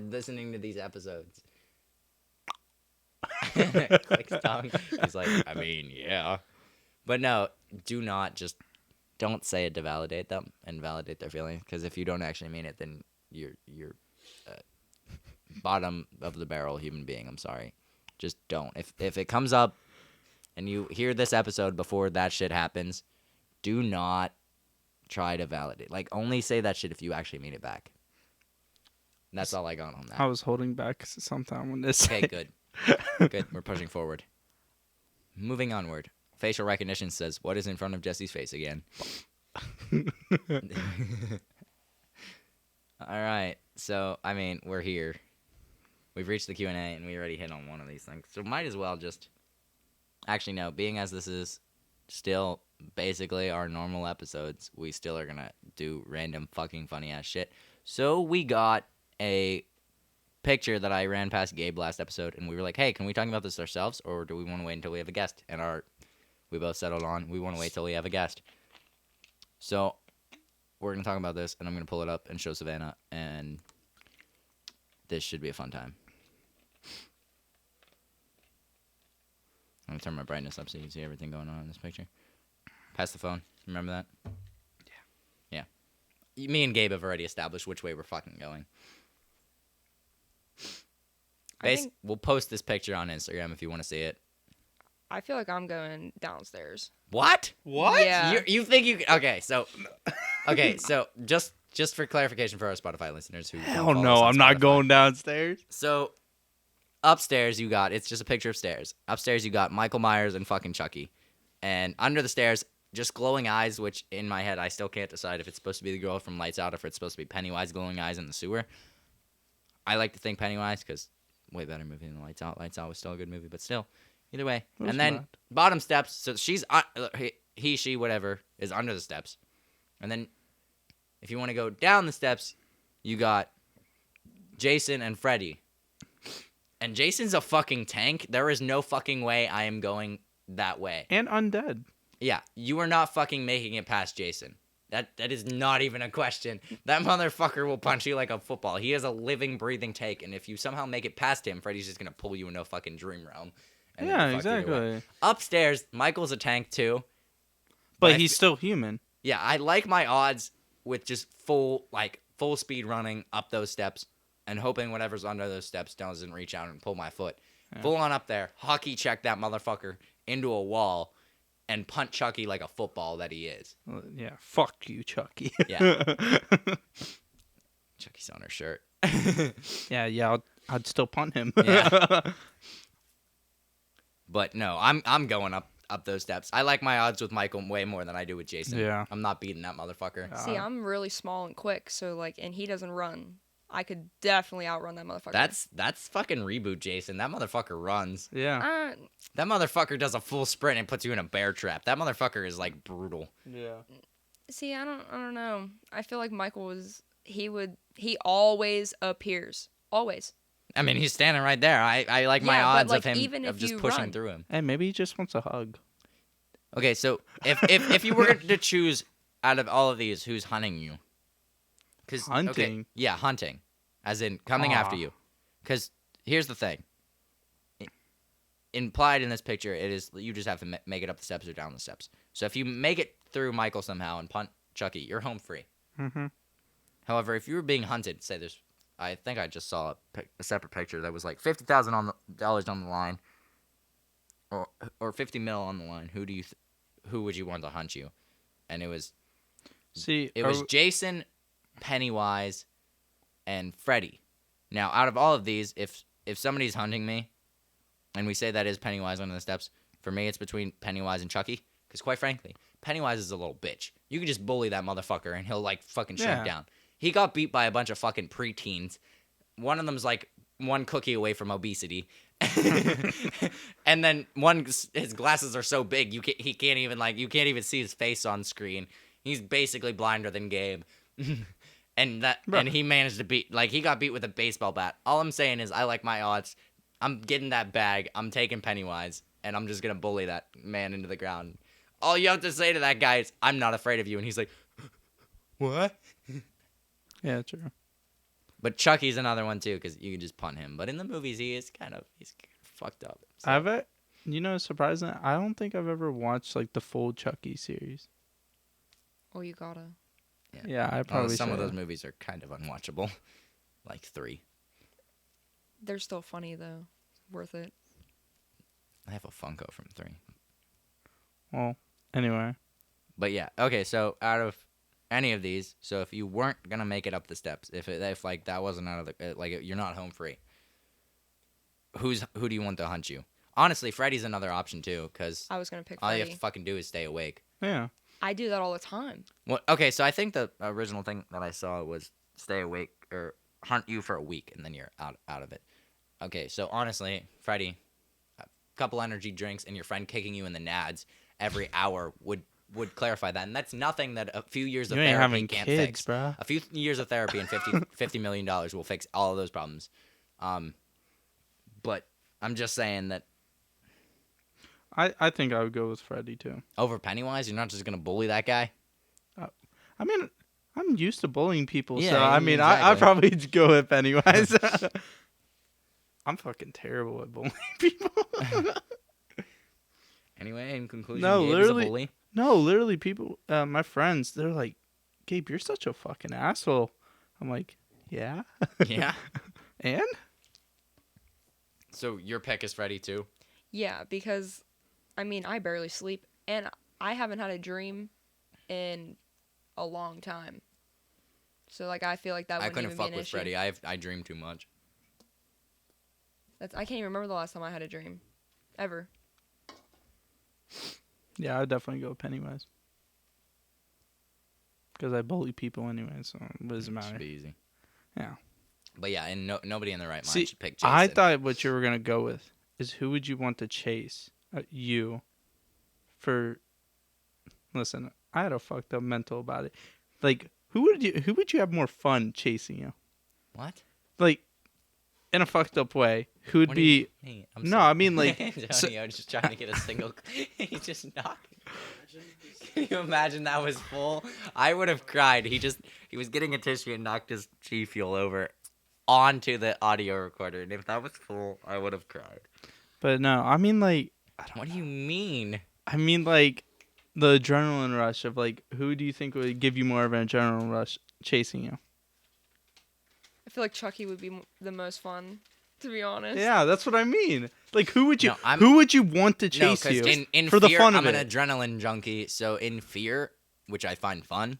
Clicks tongue. He's like, I mean, yeah. But no, don't say it to validate them and validate their feelings, because if you don't actually mean it, then you're bottom of the barrel human being. I'm sorry. Just don't. If it comes up and you hear this episode before that shit happens, do not try to validate. Like, only say that shit if you actually mean it back. And that's all I got on that. I was holding back sometime when this. Okay, good. Good. We're pushing forward. Moving onward. Facial recognition says, what is in front of Jesse's face again? All right. So, I mean, we're here. We've reached the Q&A, and we already hit on one of these things. So might as well just... Actually, no. Being as this is still basically our normal episodes, we still are going to do random fucking funny-ass shit. So we got a picture that I ran past Gabe last episode, and we were like, hey, can we talk about this ourselves, or do we want to wait until we have a guest? And we both settled on, we want to wait till we have a guest. So we're going to talk about this, and I'm going to pull it up and show Savannah, and this should be a fun time. I'm going to turn my brightness up so you can see everything going on in this picture. Pass the phone. Remember that? Yeah. Me and Gabe have already established which way we're fucking going. We'll post this picture on Instagram if you want to see it. I feel like I'm going downstairs. What? Yeah. You think you... Okay, so just for clarification for our Spotify listeners who... Hell no, I'm not going downstairs. So... Upstairs, it's just a picture of stairs. Upstairs, you got Michael Myers and fucking Chucky. And under the stairs, just glowing eyes, which in my head, I still can't decide if it's supposed to be the girl from Lights Out or if it's supposed to be Pennywise glowing eyes in the sewer. I like to think Pennywise because way better movie than Lights Out. Lights Out was still a good movie, but still, either way. And then not. bottom steps, so she's, she, whatever, is under the steps. And then if you want to go down the steps, you got Jason and Freddy. And Jason's a fucking tank. There is no fucking way I am going that way. And undead. Yeah, you are not fucking making it past Jason. That is not even a question. That motherfucker will punch you like a football. He is a living, breathing tank, and if you somehow make it past him, Freddy's just gonna pull you into a fucking dream realm. And Yeah, then fuck you away. exactly. Upstairs, Michael's a tank too. But he's still human. Yeah, I like my odds with just full speed running up those steps and hoping whatever's under those steps doesn't reach out and pull my foot. Yeah. Full on up there, hockey check that motherfucker into a wall and punch Chucky like a football that he is. Yeah, fuck you, Chucky. Yeah. Chucky's on her shirt. Yeah, I'd still punt him. Yeah. But no, I'm going up those steps. I like my odds with Michael way more than I do with Jason. Yeah. I'm not beating that motherfucker. See, I'm really small and quick, so and he doesn't run. I could definitely outrun that motherfucker. That's fucking reboot Jason. That motherfucker runs. Yeah. That motherfucker does a full sprint and puts you in a bear trap. That motherfucker is brutal. Yeah. See, I don't know. I feel like Michael he always appears. Always. I mean, he's standing right there. I like my odds of him even of if just you pushing run. through him. Hey, maybe he just wants a hug. Okay, so if you were to choose out of all of these, who's hunting you? Okay, Hunting? yeah, hunting, as in coming after Aw. you. Because here's the thing. Implied in this picture, it is you just have to make it up the steps or down the steps. So if you make it through Michael somehow and punt Chucky, you're home free. Mm-hmm. However, if you were being hunted, say there's, I think I just saw a separate picture that was like $50,000 on the line, or 50 mil on the line. Who would you want to hunt you? And it was Jason, Pennywise, and Freddy. Now, out of all of these, if somebody's hunting me, and we say that is Pennywise one of the steps, for me it's between Pennywise and Chucky. Because quite frankly, Pennywise is a little bitch. You can just bully that motherfucker and he'll like fucking shrink down. He got beat by a bunch of fucking preteens. One of them's like one cookie away from obesity. And then his glasses are so big you can't even see his face on screen. He's basically blinder than Gabe. And he managed to he got beat with a baseball bat. All I'm saying is I like my odds. I'm getting that bag. I'm taking Pennywise, and I'm just gonna bully that man into the ground. All you have to say to that guy is, "I'm not afraid of you," and he's like, "What?" Yeah, true. But Chucky's another one too, because you can just punt him. But in the movies, he's kind of fucked up. So. Surprising. I don't think I've ever watched like the full Chucky series. Oh, you gotta. Yeah, I probably some of those movies are kind of unwatchable, like 3. They're still funny though. Worth it. I have a Funko from 3. Well, anyway. But yeah, okay. So out of any of these, so if you weren't gonna make it up the steps, if like that wasn't out of the you're not home free. Who do you want to hunt you? Honestly, Freddy's another option too, because I was gonna pick all Freddy. you have to fucking do is stay awake. Yeah. I do that all the time. Well, okay, so I think the original thing that I saw was stay awake or hunt you for a week, and then you're out of it. Okay, so honestly, Freddy, a couple energy drinks and your friend kicking you in the nads every hour would clarify that, and that's nothing that a few years of therapy can't fix. Bruh. A few years of therapy and $50 million will fix all of those problems. But I'm just saying that I think I would go with Freddy too. over Pennywise, you're not just gonna bully that guy. I mean, I'm used to bullying people, Yeah, so I mean, exactly. I'd probably go with Pennywise. I'm fucking terrible at bullying people. Anyway, in conclusion, No, Gabe literally- is a bully. No, literally, people, my friends, they're like, Gabe, you're such a fucking asshole. I'm like, yeah? Yeah. And? So your pick is Freddy too? Yeah, because I mean I barely sleep and I haven't had a dream in a long time. So like I feel like that I wouldn't couldn't even be fuck an with issue. Freddy. I dream too much. I can't even remember the last time I had a dream. Ever. Yeah, I'd definitely go with Pennywise. Because I bully people anyway, so it doesn't Should matter. be easy. Yeah. But yeah, and nobody in the right mind See, should pick Jason. I thought what you were going to go with is who would you want to chase? You. Listen, I had a fucked up mental about it. Like, who would you have more fun chasing you? What? Like, in a fucked up way, who would What do you be... mean? No, I mean, like... Antonio just trying to get a single... He's just knocking. Can you imagine that was full? I would have cried. He was getting a tissue and knocked his G Fuel over onto the audio recorder. And if that was full, I would have cried. But no, I mean, like... What do you mean? I mean, like, the adrenaline rush of, like, who do you think would give you more of an adrenaline rush chasing you? I feel like Chucky would be the most fun, to be honest. Yeah, that's what I mean. Like, who would you No, who would you want to No, chase because you in for fear, the fun I'm of an it? adrenaline junkie. So in fear, which I find fun,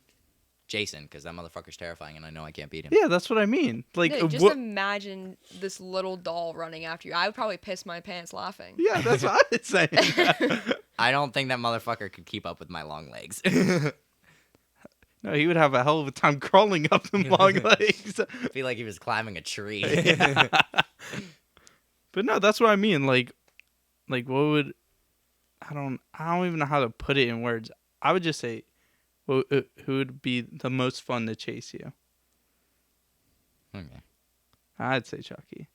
Jason, because that motherfucker's terrifying, and I know I can't beat him. Yeah, that's what I mean. Like, Dude, just imagine this little doll running after you. I would probably piss my pants laughing. yeah, that's what I was saying. I don't think that motherfucker could keep up with my long legs. No, he would have a hell of a time crawling up them long legs. I feel like he was climbing a tree. But no, that's what I mean. Like what would I don't even know how to put it in words. I would just say, who would be the most fun to chase you? Okay. I'd say Chucky.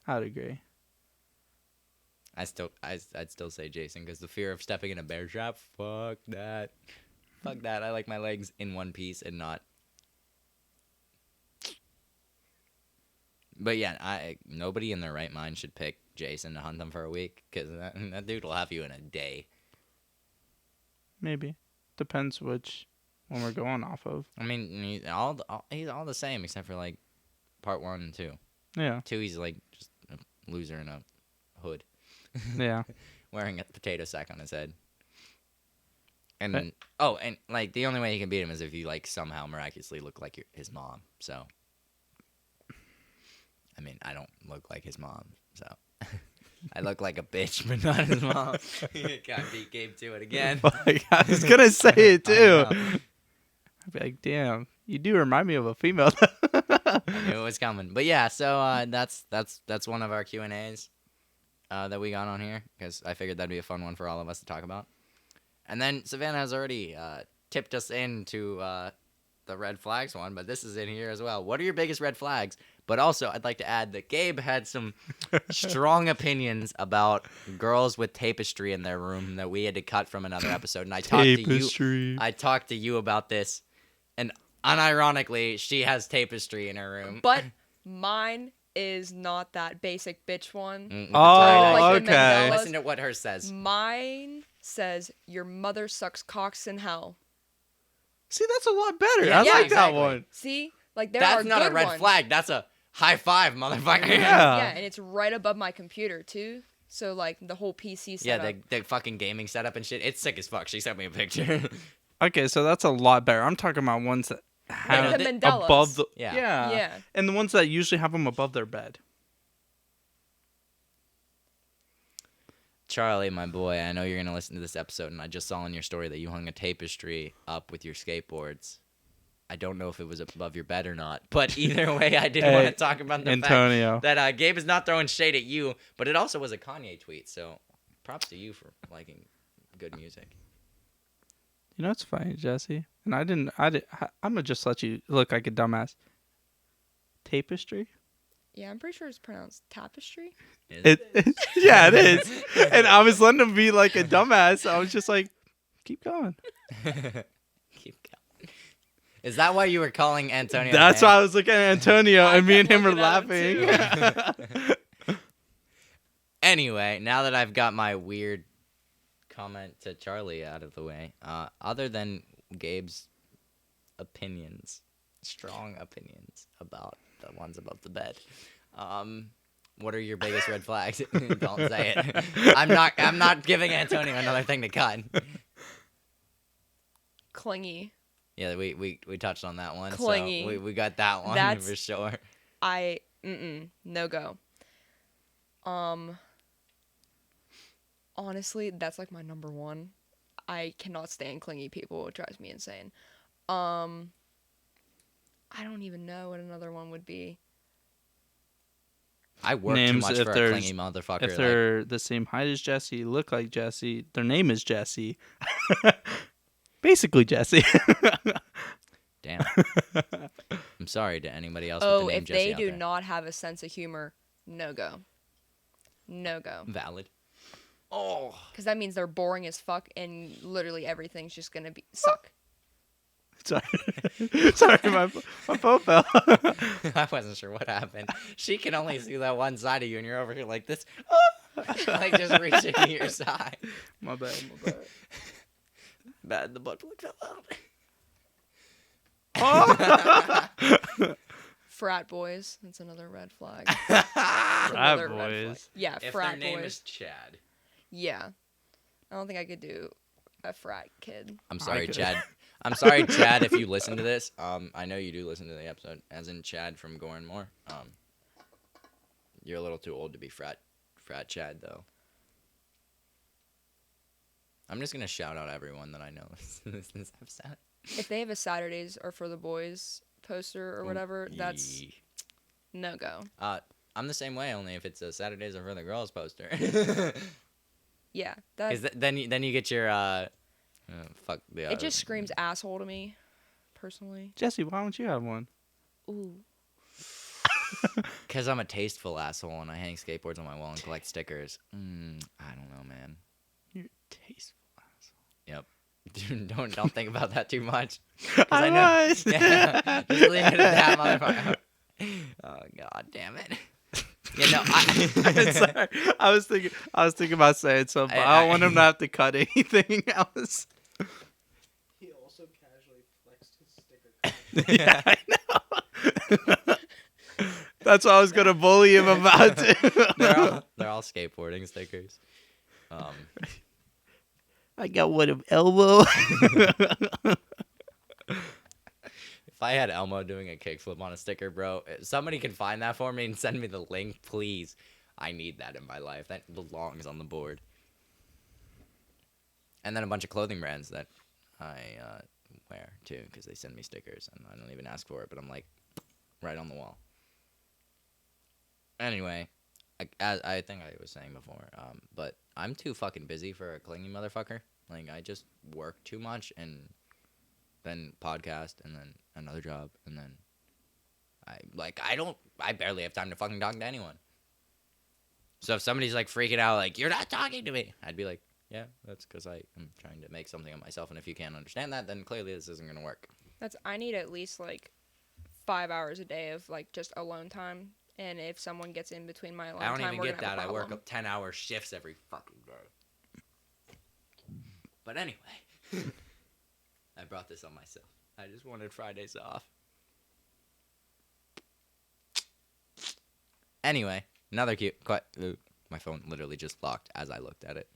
I'd agree. I'd still say Jason because the fear of stepping in a bear trap. Fuck that. Fuck that. I like my legs in one piece and not. But yeah, nobody in their right mind should pick Jason to hunt them for a week because that dude will have you in a day. Maybe. Depends which one we're going off of. I mean, he's all the same except for like part 1 and 2. Yeah. 2, he's like just a loser in a hood. Yeah. Wearing a potato sack on his head. And But- and like the only way you can beat him is if you like somehow miraculously look like his mom. So, I mean, I don't look like his mom, so I look like a bitch, but not his mom. Gotta beat Gabe to it again. Like, I was gonna say it too. I know. I'd be like, damn, you do remind me of a female. I knew it was coming, but yeah. So that's one of our Q&As that we got on here because I figured that'd be a fun one for all of us to talk about. And then Savannah has already tipped us into the red flags one, but this is in here as well. What are your biggest red flags? But also, I'd like to add that Gabe had some strong opinions about girls with tapestry in their room that we had to cut from another episode. And I talked to you about this, and unironically, she has tapestry in her room. But mine is not that basic bitch one. With the Oh, tie-dye. Like the okay. Mandelas. Listen to what hers says. Mine says your mother sucks cocks in hell. See, that's a lot better. Yeah, I yeah, like exactly. that one. See, like there That's are not a good red ones. flag. That's a high five, motherfucker. Yeah. Yeah, and it's right above my computer too. So like the whole PC Yeah, setup. the fucking gaming setup and shit. It's sick as fuck. She sent me a picture. Okay, so that's a lot better. I'm talking about ones that have the Mandelas. above the Yeah. Yeah. and the ones that usually have them above their bed. Charlie, my boy, I know you're gonna listen to this episode, and I just saw in your story that you hung a tapestry up with your skateboards. I don't know if it was above your bed or not, but either way, I did Hey, want to talk about the Antonio. fact that Gabe is not throwing shade at you, but it also was a Kanye tweet, so props to you for liking good music. You know what's funny, Jesse? And I'm gonna just let you look like a dumbass. Tapestry? Yeah, I'm pretty sure it's pronounced tapestry. Is Yeah, it is. And I was letting him be like a dumbass. I was just like, keep going. Keep going. Is that why you were calling Antonio? That's man? why I was looking at Antonio, and me and kept him were looking at laughing. Anyway, now that I've got my weird comment to Charlie out of the way, other than Gabe's opinions, strong opinions about the ones above the bed, what are your biggest red flags? Don't say it. I'm not giving Antonio another thing to cut. Clingy. Yeah, we touched on that one. Clingy. So we got that one That's- for sure. No go. Honestly, that's like my number one. I cannot stand clingy people. It drives me insane. I don't even know what another one would be. I work too Names much if for a there's- clingy motherfucker. If like, they're the same height as Jesse, look like Jesse, their name is Jesse. Basically Jesse. damn. I'm sorry to anybody else with Oh, the name if Jesse they out do there. not have a sense of humor, no go. No go. Valid. Oh. Because that means they're boring as fuck and literally everything's just gonna be suck. Sorry. Sorry, my phone fell. I wasn't sure what happened. She can only see that one side of you, and you're over here like this, like just reaching to your side. My bad. Bad, the butt plug fell out. Frat boys. That's another red flag. Frat Another red flag. boys. Yeah, If frat their name boys. is Chad. Yeah. I don't think I could do a frat kid. I'm sorry, could. Chad. I'm sorry, Chad, if you listen to this. I know you do listen to the episode, as in Chad from Gore and More. You're a little too old to be frat Chad, though. I'm just gonna shout out everyone that I know this episode. If they have a Saturdays or for the boys poster or whatever, that's Yee. no go. I'm the same way, only if it's a Saturdays or for the girls poster. Yeah, that Then you get your fuck the other it just one. screams asshole to me, personally. Jesse, why don't you have one? Ooh. Because I'm a tasteful asshole and I hang skateboards on my wall and collect stickers. I don't know, man. You're tasteful asshole. Yep. Dude, don't think about that too much. 'Cause I know. was. Yeah, just leave it at that, motherfucker. Oh god damn it. Yeah, no, Sorry. I was thinking about saying something, but I don't want him to have to cut anything else. He also casually flexed his sticker. Yeah, I know. That's what I was gonna bully him about. they're all skateboarding stickers. I got one of Elmo. If I had Elmo doing a kickflip on a sticker, bro, if somebody can find that for me and send me the link, please. I need that in my life. That belongs on the board. And then a bunch of clothing brands that I wear too, because they send me stickers and I don't even ask for it, but I'm like, right on the wall. Anyway, I think I was saying before, but I'm too fucking busy for a clingy motherfucker. Like, I just work too much and then podcast and then another job and then I barely have time to fucking talk to anyone. So if somebody's like freaking out, like, you're not talking to me, I'd be like, yeah, that's because I am trying to make something of myself, and if you can't understand that, then clearly this isn't gonna work. I need at least like 5 hours a day of like just alone time. And if someone gets in between my alone I don't time, even we're get gonna have that. a I work problem. up 10-hour shifts every fucking day. But anyway, I brought this on myself. I just wanted Fridays off. Anyway, another cute. My phone literally just locked as I looked at it.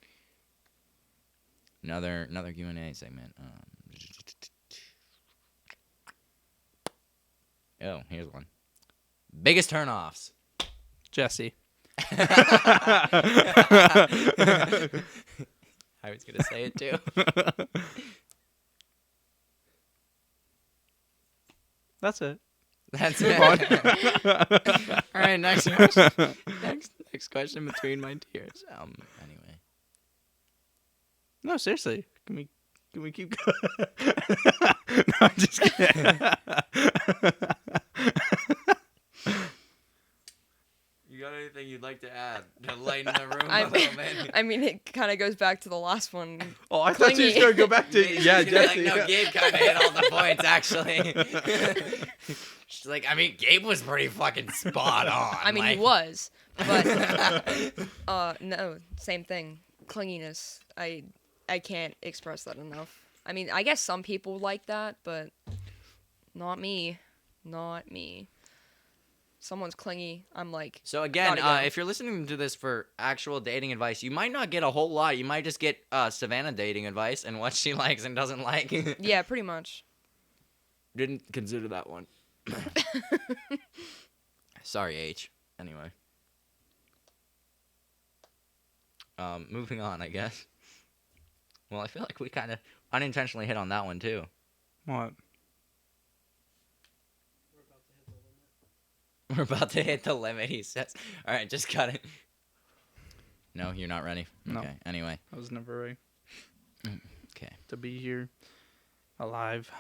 Another Q&A segment. Oh, here's one. Biggest turnoffs. Jesse. I was gonna say it too. That's it. That's it. All right, next question. Next question between my tears. Anyway. No, seriously. Can we keep going? No, I'm just kidding. You got anything you'd like to add to lighten the room I a little bit? I mean, it kind of goes back to the last one. Oh, I thought you was Clingy. gonna go back to yeah, Jesse. No, Gabe kind of hit all the points actually. She's like, I mean, Gabe was pretty fucking spot on. I mean, like, he was, but no, same thing. Clinginess. I can't express that enough. I mean, I guess some people like that, but not me. Not me. Someone's clingy, I'm like. So again, gotta go. if you're listening to this for actual dating advice, you might not get a whole lot. You might just get Savannah dating advice and what she likes and doesn't like. Yeah, pretty much. Didn't consider that one. Sorry, H. Anyway. Moving on, I guess. Well, I feel like we kind of unintentionally hit on that one, too. What? We're about to hit the limit, he says. All right, just cut it. No, you're not ready? No. Okay, anyway. I was never ready Okay. to be here, alive.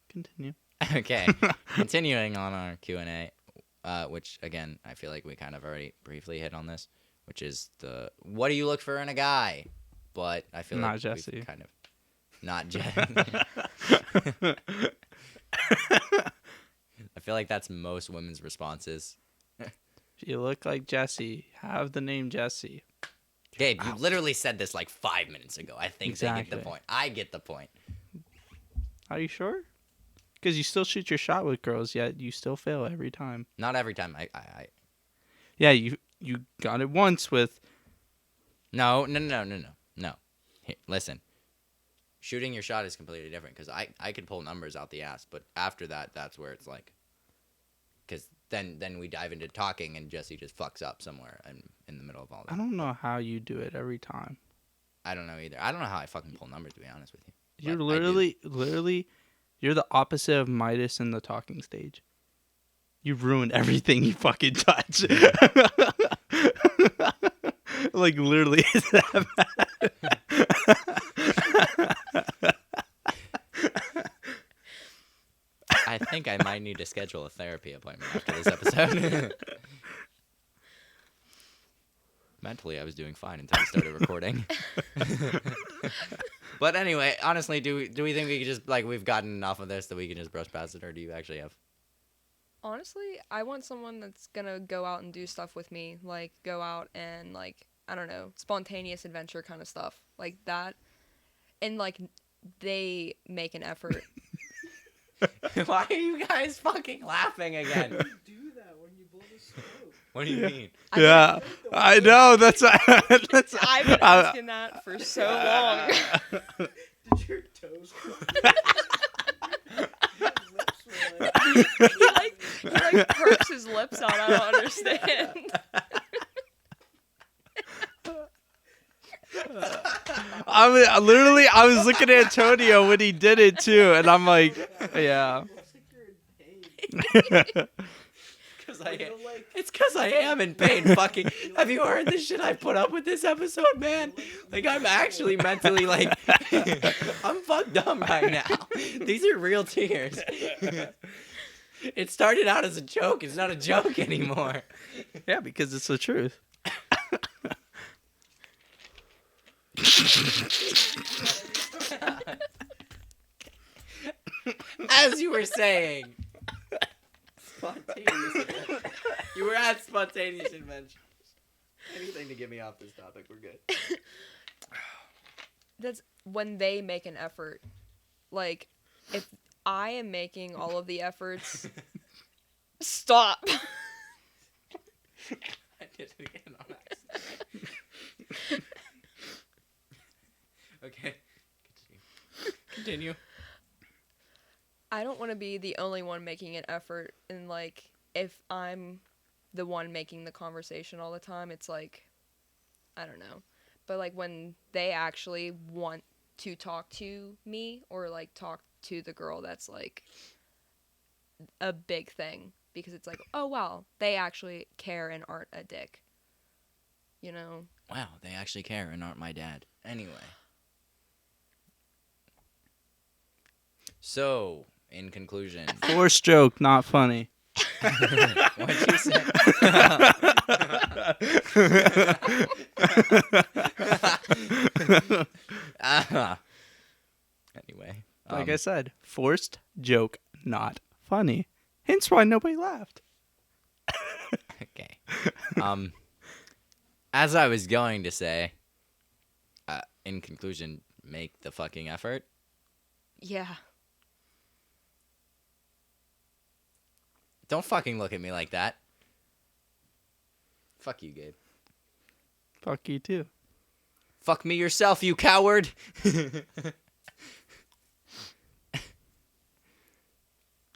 Continue. Okay, continuing on our Q&A, which, again, I feel like we kind of already briefly hit on this, which is the, what do you look for in a guy? But I feel Not like Jesse. we've kind of, not Jesse. I feel like that's most women's responses. If you look like Jesse, have the name Jesse. Gabe, you literally said this like 5 minutes ago. I think they get Exactly. the point. I get the point. Are you sure? Because you still shoot your shot with girls, yet you still fail every time. Not every time. I Yeah, you got it once with. No. Here, listen. Shooting your shot is completely different because I could pull numbers out the ass, but after that, that's where it's like, because then we dive into talking and Jesse just fucks up somewhere in the middle of all that. I don't know how you do it every time. I don't know either. I don't know how I fucking pull numbers, to be honest with you. You're But I do. literally, you're the opposite of Midas in the talking stage. You've ruined everything you fucking touch. Like, literally, it's that bad. I think I might need to schedule a therapy appointment after this episode. Mentally, I was doing fine until we started recording. But anyway, honestly, do we think we could just, like, we've gotten enough of this that we can just brush past it, or do you actually have? Honestly, I want someone that's gonna go out and do stuff with me, like go out and like I don't know, spontaneous adventure kind of stuff like that, and like they make an effort. Why are you guys fucking laughing again? You do that when you blow the smoke. What do you mean? Yeah, I know. That's I've been asking that for so long. Did your toes he like perks his lips out. I don't understand. I mean, I was looking at Antonio when he did it too, and I'm like, yeah. looks like you're in pain. It's because I am in pain. Fucking, have you heard the shit I put up with this episode, man? Like, I'm actually mentally, like, I'm fucked up right now. These are real tears. It started out as a joke. It's not a joke anymore. Yeah, because it's the truth. As you were saying, spontaneous. You were at spontaneous adventures. Anything to get me off this topic, we're good. That's when they make an effort. Like, if I am making all of the efforts, stop. I did it again on accident. Okay. Continue. I don't want to be the only one making an effort, and like if I'm the one making the conversation all the time, it's like I don't know. But like when they actually want to talk to me or like talk to the girl, that's like a big thing because it's like, oh wow, they actually care and aren't a dick. You know? Wow, they actually care and aren't my dad. Anyway. So, in conclusion. Forced joke, not funny. What'd you say? Anyway. Like I said, forced joke, not funny. Hence why nobody laughed. Okay. As I was going to say, in conclusion, make the fucking effort. Yeah. Don't fucking look at me like that. Fuck you, Gabe. Fuck you too. Fuck me yourself, you coward.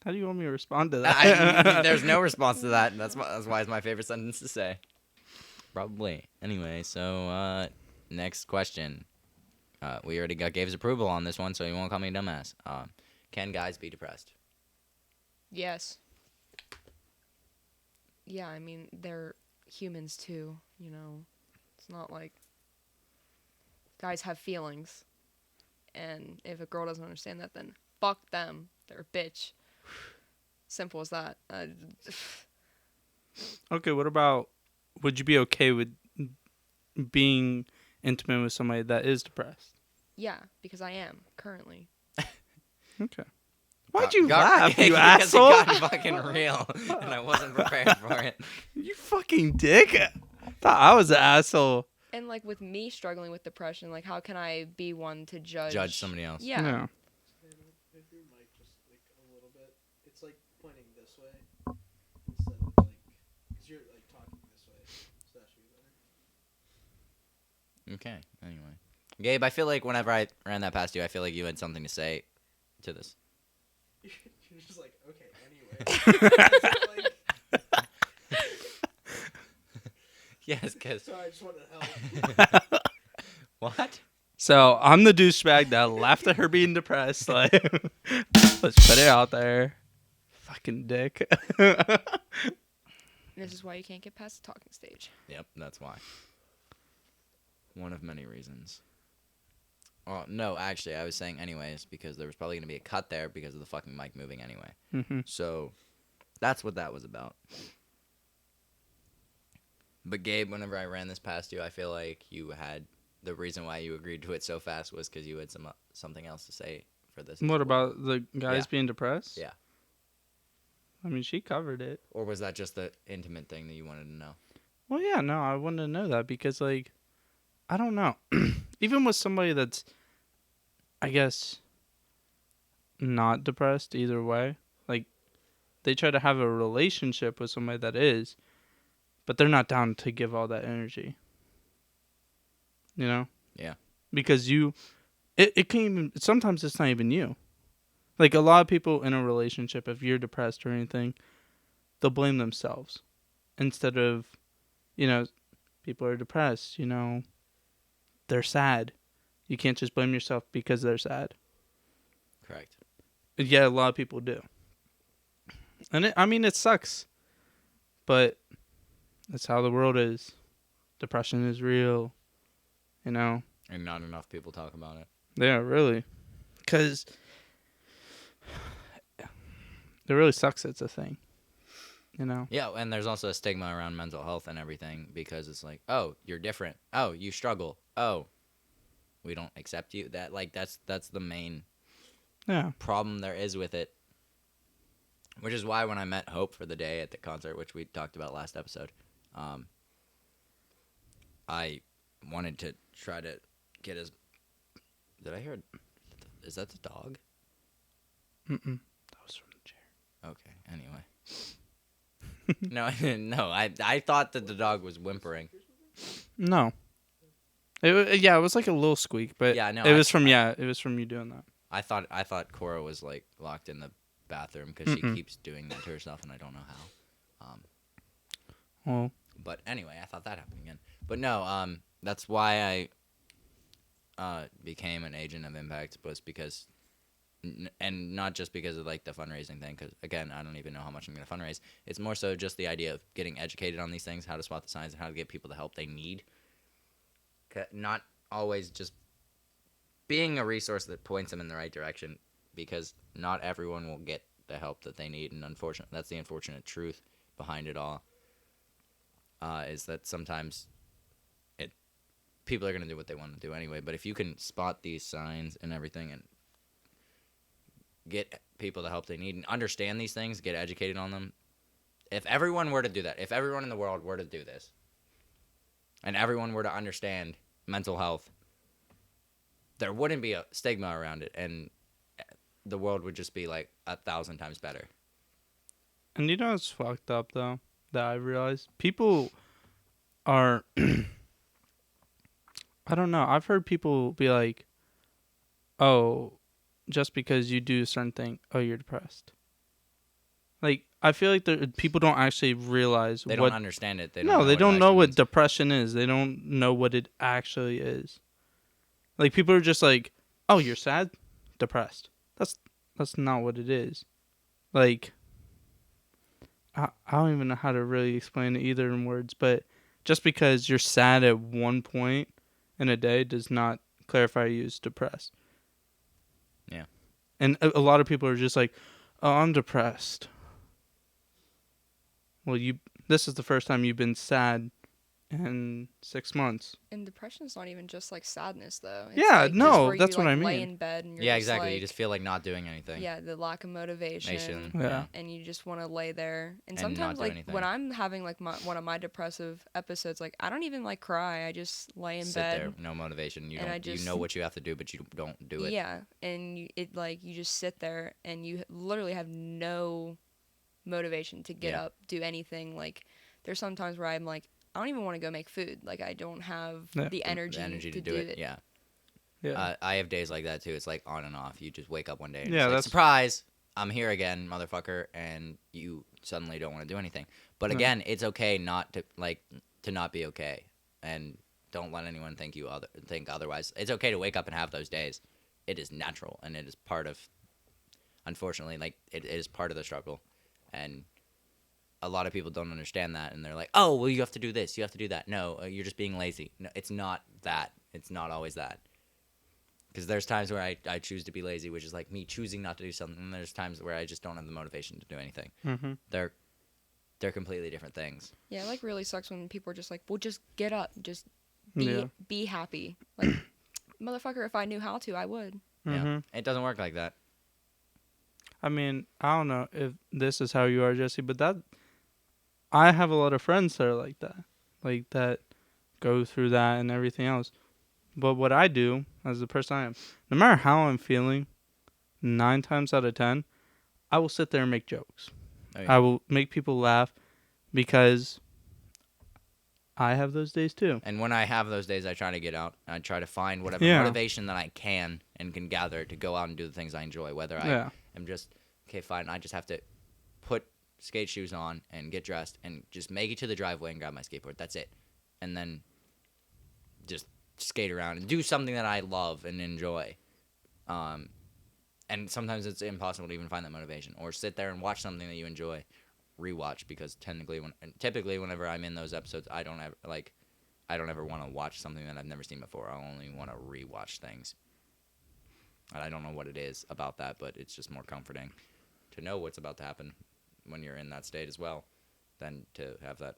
How do you want me to respond to that? There's no response to that. That's why it's my favorite sentence to say. Probably. Anyway, so next question. We already got Gabe's approval on this one, so he won't call me a dumbass. Can guys be depressed? Yes. Yeah, I mean, they're humans too, you know. It's not like guys have feelings. And if a girl doesn't understand that, then fuck them. They're a bitch. Simple as that. Okay, what about, would you be okay with being intimate with somebody that is depressed? Yeah, because I am, currently. Okay. Why'd you laugh, you because asshole? it got fucking real, and I wasn't prepared for it. You fucking dick. Thought I was an asshole. And, like, with me struggling with depression, like, how can I be one to judge Somebody else. Yeah. Yeah. Maybe your mic just like a little bit. It's like pointing this way instead of like, because you're like talking this way, so that should be better. Okay. Anyway, Gabe, I feel like whenever I ran that past you, I feel like you had something to say to this. You're just like, okay, anyway. Like, Yes, because sorry, I just wanted to help. what? So I'm the douchebag that laughed at her being depressed. Like, let's put it out there. Fucking dick. This is why you can't get past the talking stage. Yep, that's why. One of many reasons. Oh, no, actually, I was saying anyways because there was probably going to be a cut there because of the fucking mic moving anyway. Mm-hmm. So that's what that was about. But Gabe, whenever I ran this past you, I feel like you had the reason why you agreed to it so fast was because you had something else to say for this. as What well. about the guys Yeah. being depressed? Yeah. I mean, she covered it. Or was that just the intimate thing that you wanted to know? Well, yeah, no, I wanted to know that because, like, I don't know. Even with somebody that's, I guess, not depressed either way, like, they try to have a relationship with somebody that is, but they're not down to give all that energy. You know? Yeah. Because it can't even, sometimes it's not even you. Like, a lot of people in a relationship, if you're depressed or anything, they'll blame themselves instead of, people are depressed, they're sad. You can't just blame yourself because they're sad. Correct. Yeah, a lot of people do. And it sucks. But that's how the world is. Depression is real. And not enough people talk about it. Yeah, really. Because it really sucks it's a thing. Yeah, and there's also a stigma around mental health and everything because it's like, oh, you're different. Oh, you struggle. Oh, we don't accept you. That's the main problem there is with it. Which is why when I met Hope for the day at the concert, which we talked about last episode, I wanted to try to get his... Did I hear... Is that the dog? Mm-mm. That was from the chair. Okay, anyway. No, I thought that the dog was whimpering. No. It was like a little squeak, but Yeah, no, it was from you doing that. I thought Cora was like locked in the bathroom because she keeps doing that to herself, and I don't know how. Well, But anyway, I thought that happened again. But no, that's why I became an agent of Impact, was because, and not just because of like the fundraising thing, because again, I don't even know how much I'm going to fundraise. It's more so just the idea of getting educated on these things, how to spot the signs, and how to get people the help they need. Not always just being a resource that points them in the right direction, because not everyone will get the help that they need, and that's the unfortunate truth behind it all. Is that sometimes people are going to do what they want to do anyway, but if you can spot these signs and everything and get people the help they need and understand these things, get educated on them, if everyone were to do that, if everyone in the world were to do this, and everyone were to understand mental health, there wouldn't be a stigma around it, and the world would just be like 1,000 times better. and it's fucked up though that I realized people are. I don't know. I've heard people be like, "Oh, just because you do a certain thing, oh, you're depressed." Like, I feel like people don't actually realize They what... don't understand it. They don't know what depression is. They don't know what it actually is. Like, people are just like, "Oh, you're sad? Depressed." That's not what it is. Like, I don't even know how to really explain it either in words, but just because you're sad at one point in a day does not clarify you as depressed. Yeah. And a lot of people are just like, "Oh, I'm depressed." Well, this is the first time you've been sad in 6 months. And depression's not even just like sadness though. It's Yeah, like no, just where that's you, what I Lay mean. in bed and you're Yeah, just exactly. Like, you just feel like not doing anything. Yeah, the lack of motivation. Yeah. And you just want to lay there. And And not sometimes do like anything. when I'm having like one of my depressive episodes, like I don't even like cry. I just lay in Sit bed. there, no motivation. You and I don't. You just- know what you have to do, but you don't do it. Yeah, and you just sit there and you literally have no motivation to get Yeah. up, do anything. Like there's sometimes where I'm like, I don't even want to go make food. Like I don't have Yeah. the energy, The energy to do it. Yeah. Yeah. I have days like that too. It's like on and off. You just wake up one day and Yeah, it's like, that's- surprise, I'm here again, motherfucker, and you suddenly don't want to do anything. But No. again, it's okay not to not be okay, and don't let anyone think otherwise. It's okay to wake up and have those days. It is natural, and it is part of, unfortunately, like it is part of the struggle, and a lot of people don't understand that, and they're like, oh, well, you have to do this, you have to do that. No, you're just being lazy. No, it's not that. It's not always that. Because there's times where I choose to be lazy, which is like me choosing not to do something. And there's times where I just don't have the motivation to do anything. Mm-hmm. They're completely different things. Yeah, like really sucks when people are just like, well, just get up, just Yeah. be happy. Like, motherfucker, if I knew how to, I would. Mm-hmm. Yeah, it doesn't work like that. I mean, I don't know if this is how you are, Jesse, but I have a lot of friends that are like that go through that and everything else. But what I do, as the person I am, no matter how I'm feeling, 9 times out of 10, I will sit there and make jokes. Oh, yeah. I will make people laugh because I have those days too. And when I have those days, I try to get out. I try to find whatever Yeah. motivation that I can and can gather to go out and do the things I enjoy. Whether I am just, okay, fine, I just have to put skate shoes on and get dressed and just make it to the driveway and grab my skateboard. That's it. And then just skate around and do something that I love and enjoy. And sometimes it's impossible to even find that motivation. Or sit there and watch something that you enjoy. Rewatch, because typically whenever I'm in those episodes, I don't ever want to watch something that I've never seen before. I only want to rewatch things. And I don't know what it is about that, but it's just more comforting to know what's about to happen when you're in that state as well, than to have that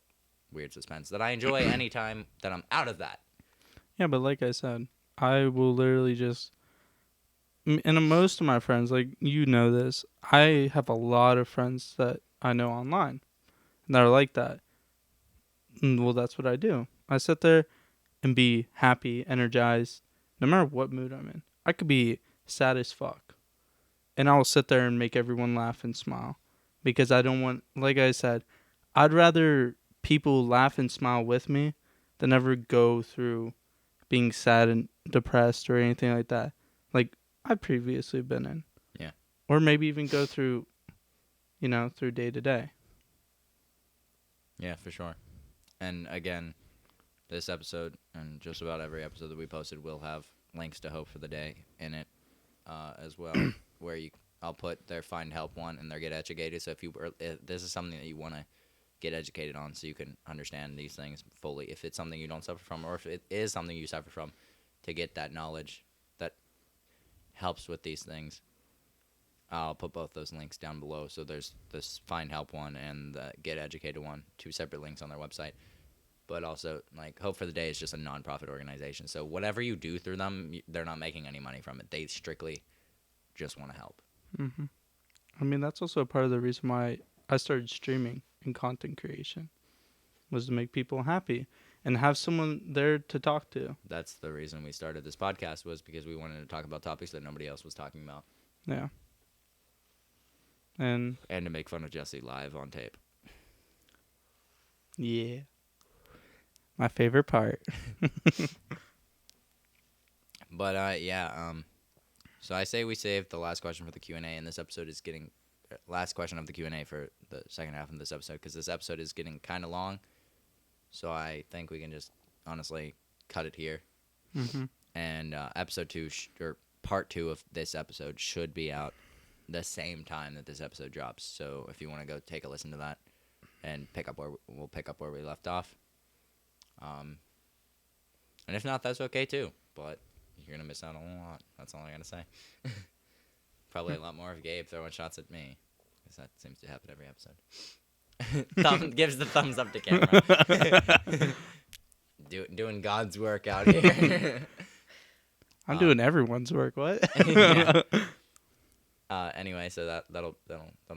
weird suspense that I enjoy anytime that I'm out of that. Yeah, but like I said, I will literally just... And most of my friends, like, you know this, I have a lot of friends that I know online that are like that. And, well, that's what I do. I sit there and be happy, energized, no matter what mood I'm in. I could be sad as fuck, and I will sit there and make everyone laugh and smile, because I don't want, like I said, I'd rather people laugh and smile with me than ever go through being sad and depressed or anything like that, like I've previously been in. Yeah. Or maybe even go through, through day to day. Yeah, for sure. And again, this episode and just about every episode that we posted will have links to Hope for the Day in it as well, where I'll put their Find Help one and their Get Educated. So if this is something that you want to get educated on, so you can understand these things fully, if it's something you don't suffer from, or if it is something you suffer from, to get that knowledge that helps with these things, I'll put both those links down below. So there's this Find Help one and the Get Educated one, 2 separate links on their website. But also, like, Hope for the Day is just a non-profit organization. So whatever you do through them, they're not making any money from it. They strictly just want to help. Mm-hmm. I mean, that's also a part of the reason why I started streaming and content creation, was to make people happy and have someone there to talk to. That's the reason we started this podcast, was because we wanted to talk about topics that nobody else was talking about. Yeah. And to make fun of Jesse live on tape. Yeah. My favorite part. But, so I say we save the last question for the Q&A, and this episode is getting... last question of the Q&A for the second half of this episode, because this episode is getting kind of long. So I think we can just, honestly, cut it here. Mm-hmm. And episode 2, or part 2 of this episode should be out the same time that this episode drops. So if you want to go take a listen to that and we'll pick up where we left off. And if not, that's okay too. But you're gonna miss out on a lot. That's all I gotta say. Probably a lot more of Gabe throwing shots at me, because that seems to happen every episode. Gives the thumbs up to camera. Doing God's work out here. I'm doing everyone's work. What? Yeah. Anyway, so that'll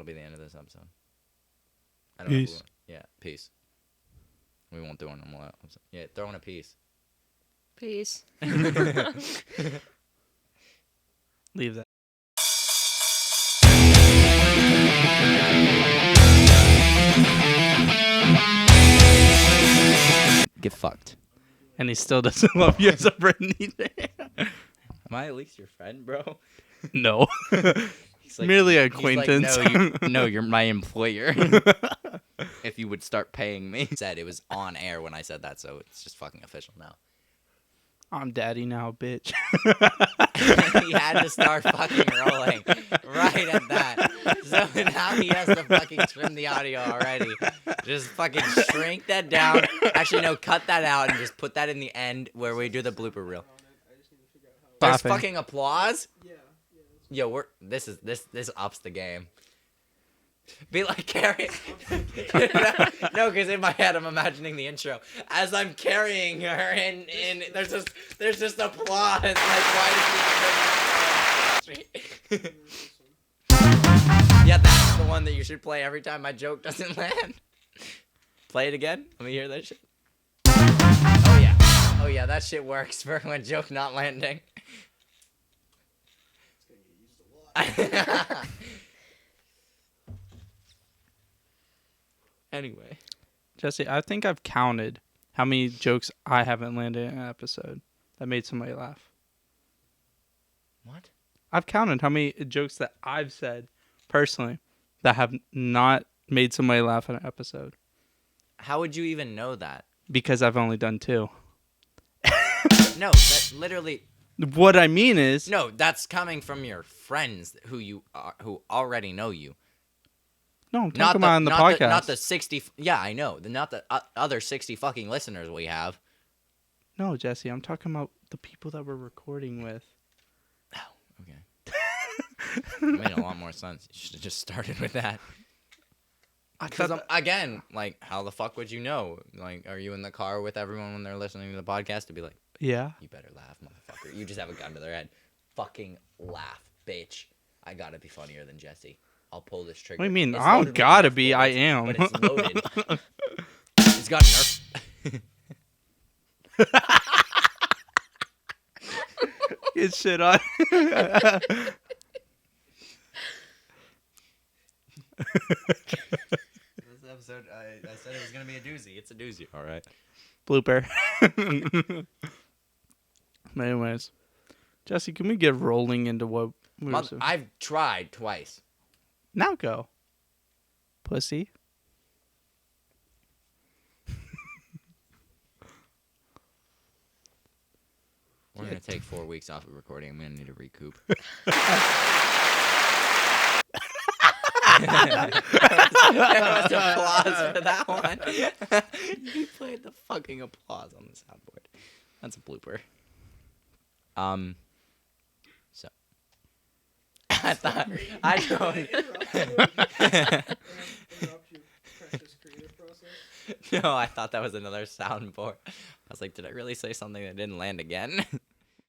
be the end of this episode. I don't Peace. Yeah, peace. We won't do a normal episode. Yeah, throw in a peace. Peace. Leave that. Get fucked. And he still doesn't love you as a friend either. Am I at least your friend, bro? No. He's Merely he's acquaintance. No, you're my employer. If you would start paying me. Said it was on air when I said that, so it's just fucking official now. I'm daddy now, bitch. He had to start fucking rolling right at that. So now he has to fucking trim the audio already. Just fucking shrink that down. Actually, no, cut that out and just put that in the end where we do the blooper reel. I just need to figure out how There's Clapping. fucking applause. Yeah. Yo, this ups the game. Be like carrying. No, because in my head I'm imagining the intro as I'm carrying her, and there's just applause. Like, why did you? Yeah, that's the one that you should play every time my joke doesn't land. Play it again. Let me hear that shit. Oh yeah, that shit works for when joke not landing. It's gonna get used a lot. Anyway, Jesse, I think I've counted how many jokes I haven't landed in an episode that made somebody laugh. what? I've counted how many jokes that I've said personally that have not made somebody laugh in an episode How would you even know that? because I've only done 2. No, that literally. What I mean is, No, that's coming from your friends who already know you. no, I'm talking about on the podcast. Not the 60. Yeah, I know. Not the other 60 fucking listeners we have. No, Jesse, I'm talking about the people that we're recording with. Oh, okay. Made a lot more sense. You should have just started with that. Because again, like, how the fuck would you know? Like, are you in the car with everyone when they're listening to the podcast to be like, Yeah. you better laugh, motherfucker. You just have a gun to their head. Fucking laugh, bitch. I gotta be funnier than Jesse. I'll pull this trigger. What do you mean? It's I loaded don't with gotta Nerf be. bullets, I am. But it's loaded. It's got Nerf. Get shit on. This episode, I said it was gonna be a doozy. It's a doozy. All right. Blooper. Anyways, Jesse, can we get rolling into what we were saying? I've tried twice. Now go. Pussy. We're gonna take 4 weeks off of recording. I'm gonna need to recoup. There was applause for that one. You played the fucking applause on the soundboard. That's a blooper. So I thought I don't. Interrupt your precious creative process. No, I thought that was another soundboard. I was like, did I really say something that didn't land again?